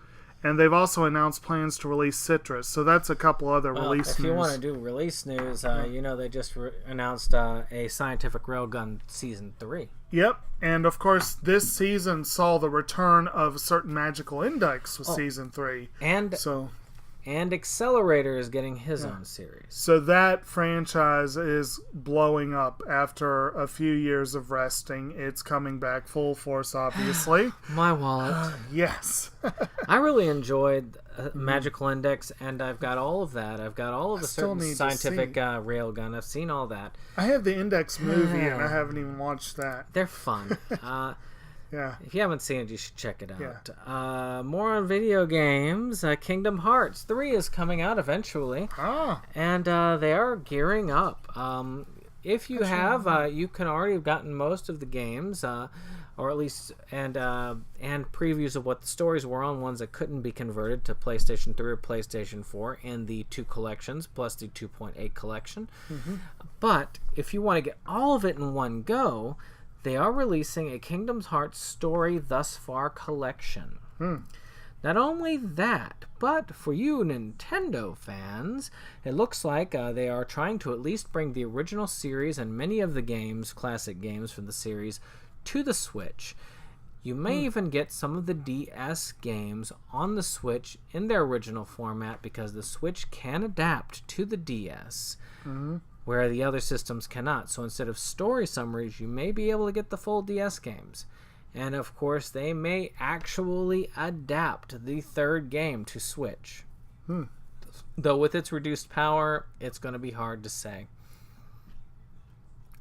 And they've also announced plans to release Citrus. So that's a couple other release news. If you want to do release news, they just announced a Scientific Railgun Season 3. Yep. And, of course, this season saw the return of a certain Magical Index with Season 3. And Accelerator is getting his own series. So that franchise is blowing up after a few years of resting. It's coming back full force, obviously. My wallet. Yes. I really enjoyed Magical Index, and I've got all of that. I've got all of the still certain need to Scientific see. Railgun. I've seen all that. I have the Index movie, and I haven't even watched that. They're fun. Yeah. If you haven't seen it, you should check it out. Yeah. More on video games. Kingdom Hearts 3 is coming out eventually. And they are gearing up. If you have, you can already have gotten most of the games, or at least, and previews of what the stories were on, ones that couldn't be converted to PlayStation 3 or PlayStation 4 in the 2 collections, plus the 2.8 collection. But if you want to get all of it in one go, they are releasing a Kingdom Hearts Story Thus Far collection. Not only that, but for you Nintendo fans, it looks like they are trying to at least bring the original series and many of the games, classic games from the series, to the Switch. You may even get some of the DS games on the Switch in their original format because the Switch can adapt to the DS. Where the other systems cannot. So instead of story summaries, you may be able to get the full DS games. And of course, they may actually adapt the third game to Switch. Though with its reduced power, it's going to be hard to say.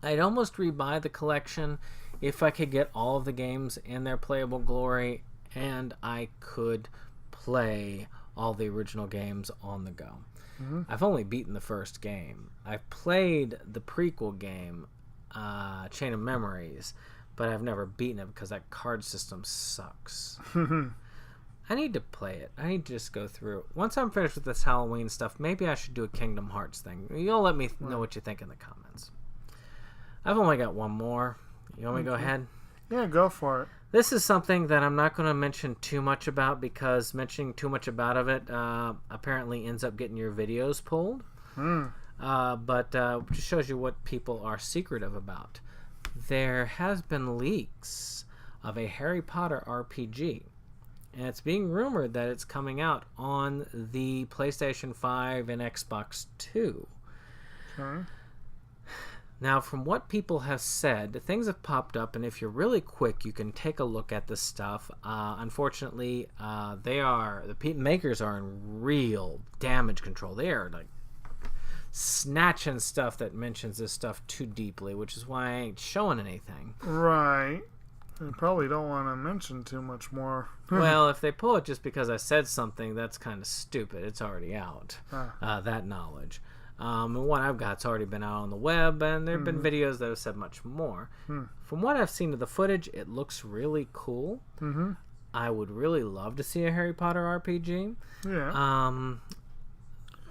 I'd almost rebuy the collection if I could get all of the games in their playable glory and I could play all the original games on the go. I've only beaten the first game. I've played the prequel game, Chain of Memories, but I've never beaten it because that card system sucks. I need to play it. I need to just go through it. Once I'm finished with this Halloween stuff, maybe I should do a Kingdom Hearts thing. You'll let me know what you think in the comments. I've only got one more. You want me to go ahead? Yeah, go for it. This is something that I'm not going to mention too much about because mentioning too much about it apparently ends up getting your videos pulled. But it just shows you what people are secretive about. There has been leaks of a Harry Potter RPG. And it's being rumored that it's coming out on the PlayStation 5 and Xbox 2. Now, from what people have said, things have popped up, and if you're really quick, you can take a look at this stuff. Unfortunately, the makers are in real damage control. They are like snatching stuff that mentions this stuff too deeply, which is why I ain't showing anything. Right. You probably don't want to mention too much more. Well, if they pull it just because I said something, that's kind of stupid. It's already out, that knowledge. And what I've got's already been out on the web, and there have been videos that have said much more. From what I've seen of the footage, it looks really cool. I would really love to see a Harry Potter RPG. Yeah.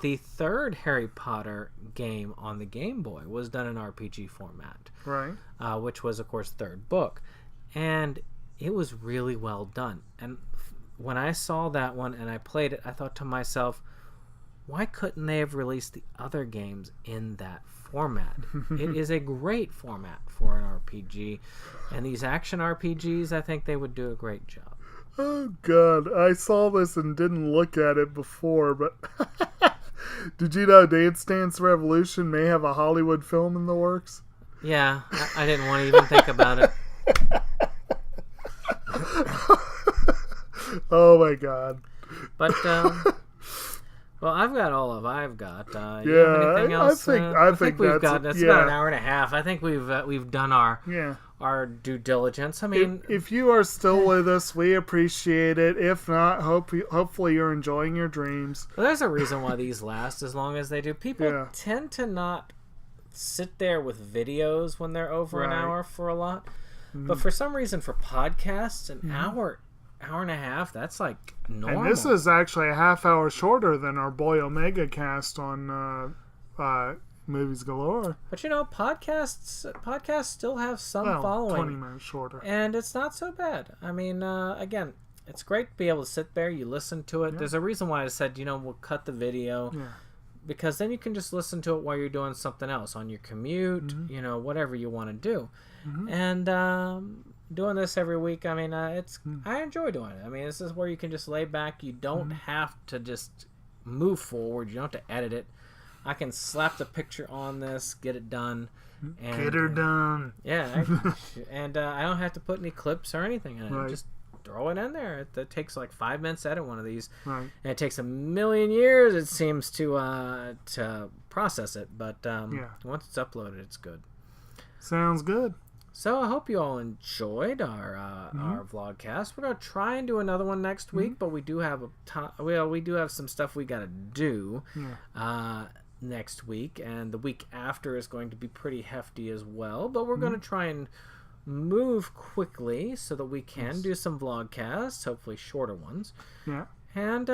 The third Harry Potter game on the Game Boy was done in RPG format. Right. Which was, of course, third book. And it was really well done. And when I saw that one and I played it, I thought to myself, why couldn't they have released the other games in that format? It is a great format for an RPG. And these action RPGs, I think they would do a great job. Oh, God. I saw this and didn't look at it before, but... Did you know Dance Dance Revolution may have a Hollywood film in the works? Yeah, I didn't want to even think about it. Oh my God! But well, I've got all of I've got. You Yeah, have anything else? I think we've that's got. It's yeah. about an hour and a half. I think we've done our due diligence. I mean, if you are still with us, we appreciate it. If not, hopefully you're enjoying your dreams. well, there's a reason why these last as long as they do. People Yeah. tend to not sit there with videos when they're over an Right. hour for a lot. But for some reason, for podcasts, an hour and a half, that's like normal. And this is actually a half hour shorter than our boy Omega cast on Movies Galore. But you know, podcasts still have some Well, following. 20 minutes shorter. And it's not so bad. I mean, again, it's great to be able to sit there, you listen to it. There's a reason why I said, we'll cut the video. Yeah. Because then you can just listen to it while you're doing something else, on your commute, whatever you want to do. And doing this every week, I mean, I enjoy doing it. I mean, this is where you can just lay back. You don't have to just move forward. You don't have to edit it. I can slap the picture on this, get it done. And, Get her done. Yeah, and I don't have to put any clips or anything in it. Right. Just throw it in there. It takes like 5 minutes to edit one of these, Right. and it takes a million years, it seems, to process it. But once it's uploaded, it's good. Sounds good. So I hope you all enjoyed our vlogcast. We're gonna try and do another one next week, but we do have we do have some stuff we gotta do. Next week, and the week after is going to be pretty hefty as well, but we're going to try and move quickly so that we can do some vlogcasts, hopefully shorter ones. Yeah. And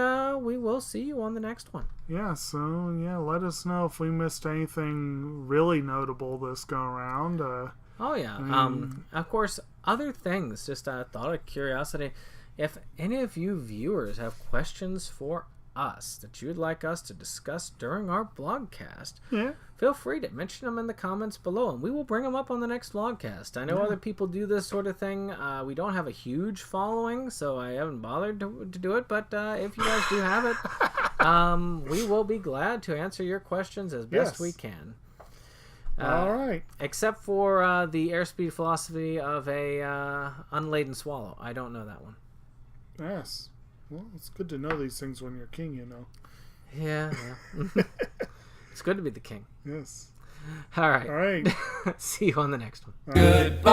we will see you on the next one. Yeah, so, let us know if we missed anything really notable this go around. Oh, yeah. Of course, other things, just thought of curiosity. If any of you viewers have questions for us that you'd like us to discuss during our vlogcast, feel free to mention them in the comments below, and we will bring them up on the next vlogcast. I know other people do this sort of thing. We don't have a huge following, so I haven't bothered to do it, but if you guys do have it, we will be glad to answer your questions as best we can. All right. Except for the airspeed philosophy of a unladen swallow. I don't know that one. Yes. Well, it's good to know these things when you're king, Yeah. It's good to be the king. Yes. All right. All right. See you on the next one. Goodbye.